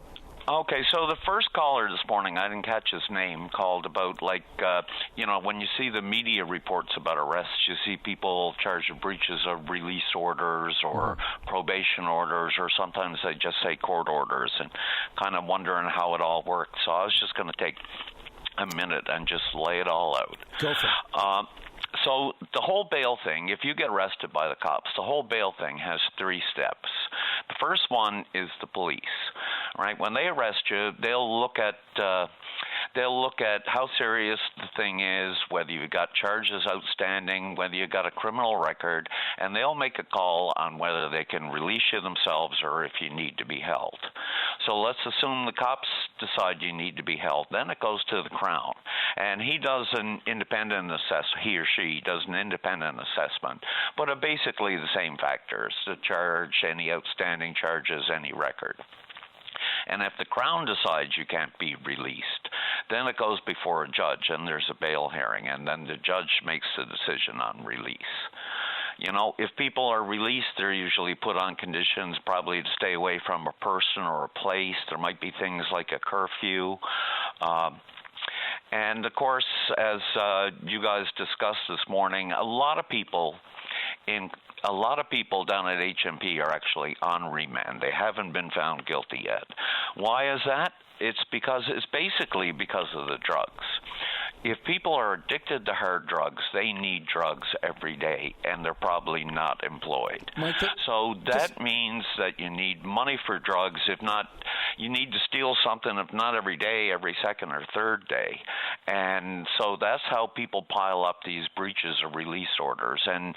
Okay, so the first caller this morning, I didn't catch his name, called about, when you see the media reports about arrests, you see people charged with breaches of release orders or probation orders, or sometimes they just say court orders, and kind of wondering how it all works. So I was just going to take a minute and just lay it all out. Go for it. So the whole bail thing, if you get arrested by the cops, the whole bail thing has 3 steps. The first one is the police, right? When they arrest you, they'll look at how serious the thing is, whether you've got charges outstanding, whether you've got a criminal record, and they'll make a call on whether they can release you themselves or if you need to be held. So let's assume the cops decide you need to be held. Then it goes to the Crown, and he does an independent assessment. He or she does an independent assessment, but are basically the same factors: the charge, any outstanding charges, any record. And if the Crown decides you can't be released, then it goes before a judge, and there's a bail hearing, and then the judge makes the decision on release. If people are released, they're usually put on conditions probably to stay away from a person or a place. There might be things like a curfew. And, of course, as you guys discussed this morning, a lot of people down at HMP are actually on remand. They haven't been found guilty yet. Why is that? It's basically because of the drugs. If people are addicted to hard drugs, they need drugs every day, and they're probably not employed. So that means that you need money for drugs. If not, you need to steal something, if not every day, every second or third day. And so that's how people pile up these breaches of release orders. And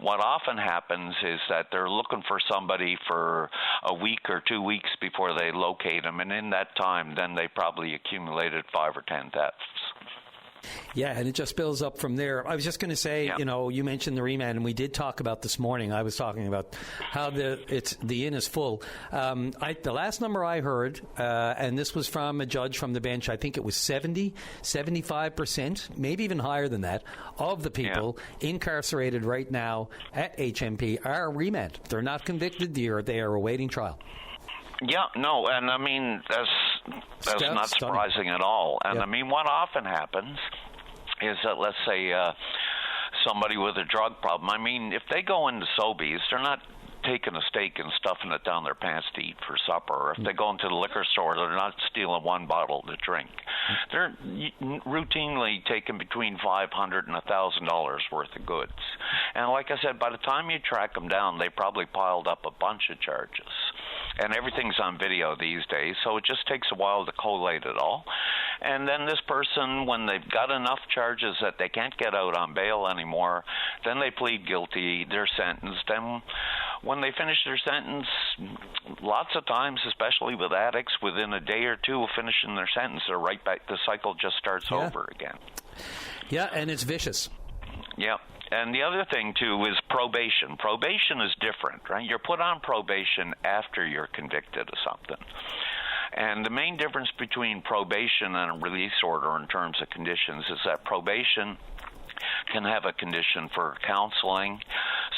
what often happens is that they're looking for somebody for a week or 2 weeks before they locate them, and in that time, then they probably accumulated 5 or 10 thefts. Yeah, and it just builds up from there. I was just going to say, you mentioned the remand, and we did talk about this morning. I was talking about how the inn is full. The last number I heard, and this was from a judge from the bench, I think it was 75%, maybe even higher than that, of the people incarcerated right now at HMP are remand. They're not convicted. They are awaiting trial. Yeah, no, and I mean, that's not surprising at all. And I mean, what often happens is that, let's say, somebody with a drug problem, I mean, if they go into Sobeys, they're not taking a steak and stuffing it down their pants to eat for supper. Or if they go into the liquor store, they're not stealing 1 bottle to drink. They're routinely taking between $500 and $1,000 worth of goods. And like I said, by the time you track them down, they probably piled up a bunch of charges. And everything's on video these days, so it just takes a while to collate it all. And then this person, when they've got enough charges that they can't get out on bail anymore, then they plead guilty, they're sentenced. And when they finish their sentence, lots of times, especially with addicts, within a day or two of finishing their sentence, they're right back. The cycle just starts over again. Yeah, and it's vicious. Yeah. And the other thing, too, is probation. Probation is different, right? You're put on probation after you're convicted of something. And the main difference between probation and a release order in terms of conditions is that probation can have a condition for counseling.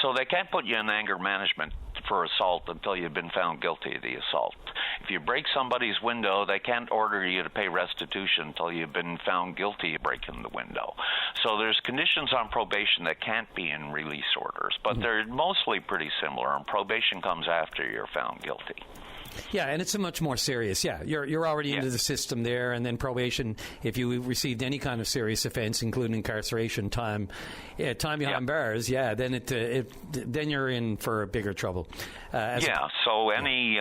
So they can't put you in anger management for assault until you've been found guilty of the assault. If you break somebody's window, they can't order you to pay restitution until you've been found guilty of breaking the window. So there's conditions on probation that can't be in release orders, but they're mostly pretty similar, and probation comes after you're found guilty. Yeah, and it's a much more serious. Yeah, you're already into the system there, and then probation. If you received any kind of serious offense, including incarceration time, time behind bars, then then you're in for bigger trouble. So any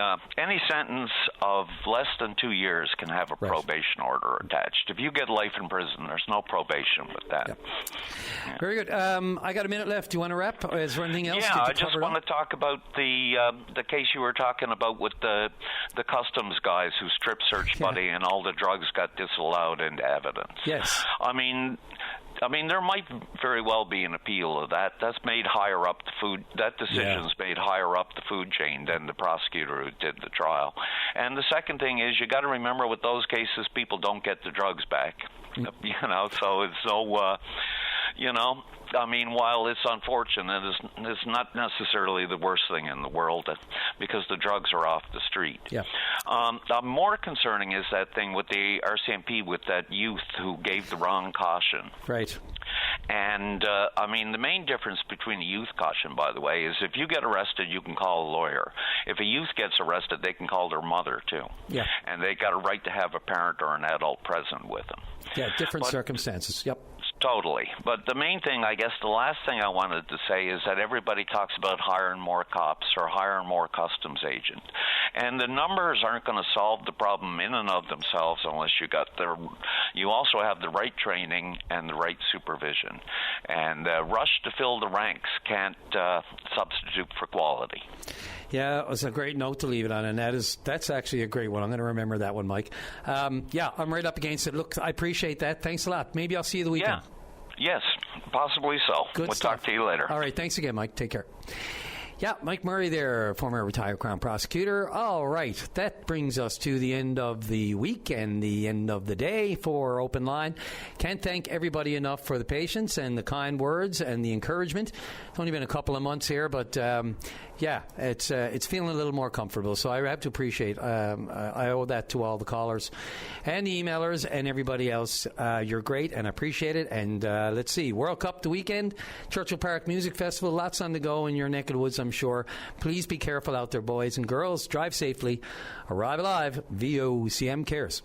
sentence of less than 2 years can have a probation order attached. If you get life in prison, there's no probation with that. Yeah. Very good. I got a minute left. Do you want to wrap? Is there anything else? Yeah, I just want to talk about the case you were talking about with the customs guys who strip searched Buddy and all the drugs got disallowed into evidence. Yes. I mean, there might very well be an appeal of that. That's made higher up the food. That decision's made higher up the food chain than the prosecutor who did the trial. And the second thing is, you got to remember, with those cases, people don't get the drugs back. So it's so. While it's unfortunate, it's not necessarily the worst thing in the world because the drugs are off the street. Yeah. More concerning is that thing with the RCMP with that youth who gave the wrong caution. Right. And, the main difference between a youth caution, by the way, is if you get arrested, you can call a lawyer. If a youth gets arrested, they can call their mother, too. Yeah. And they got a right to have a parent or an adult present with them. Yeah, different circumstances. Yep. Totally. But the main thing, I guess the last thing I wanted to say is that everybody talks about hiring more cops or hiring more customs agents. And the numbers aren't going to solve the problem in and of themselves unless you also have the right training and the right supervision. And rush to fill the ranks can't substitute for quality. Yeah, it was a great note to leave it on, and that's actually a great one. I'm going to remember that one, Mike. I'm right up against it. Look, I appreciate that. Thanks a lot. Maybe I'll see you the weekend. Yes, possibly so. Good We'll stuff. Talk to you later. All right, thanks again, Mike. Take care. Yeah, Mike Murray there, former retired Crown Prosecutor. All right, that brings us to the end of the week and the end of the day for Open Line. Can't thank everybody enough for the patience and the kind words and the encouragement. It's only been a couple of months here, but it's feeling a little more comfortable, so I have to appreciate. I owe that to all the callers and the emailers and everybody else. You're great, and I appreciate it. And let's see, World Cup the weekend, Churchill Park Music Festival, lots on the go in your neck of the woods, I'm sure. Please be careful out there, boys and girls. Drive safely. Arrive alive. VOCM cares.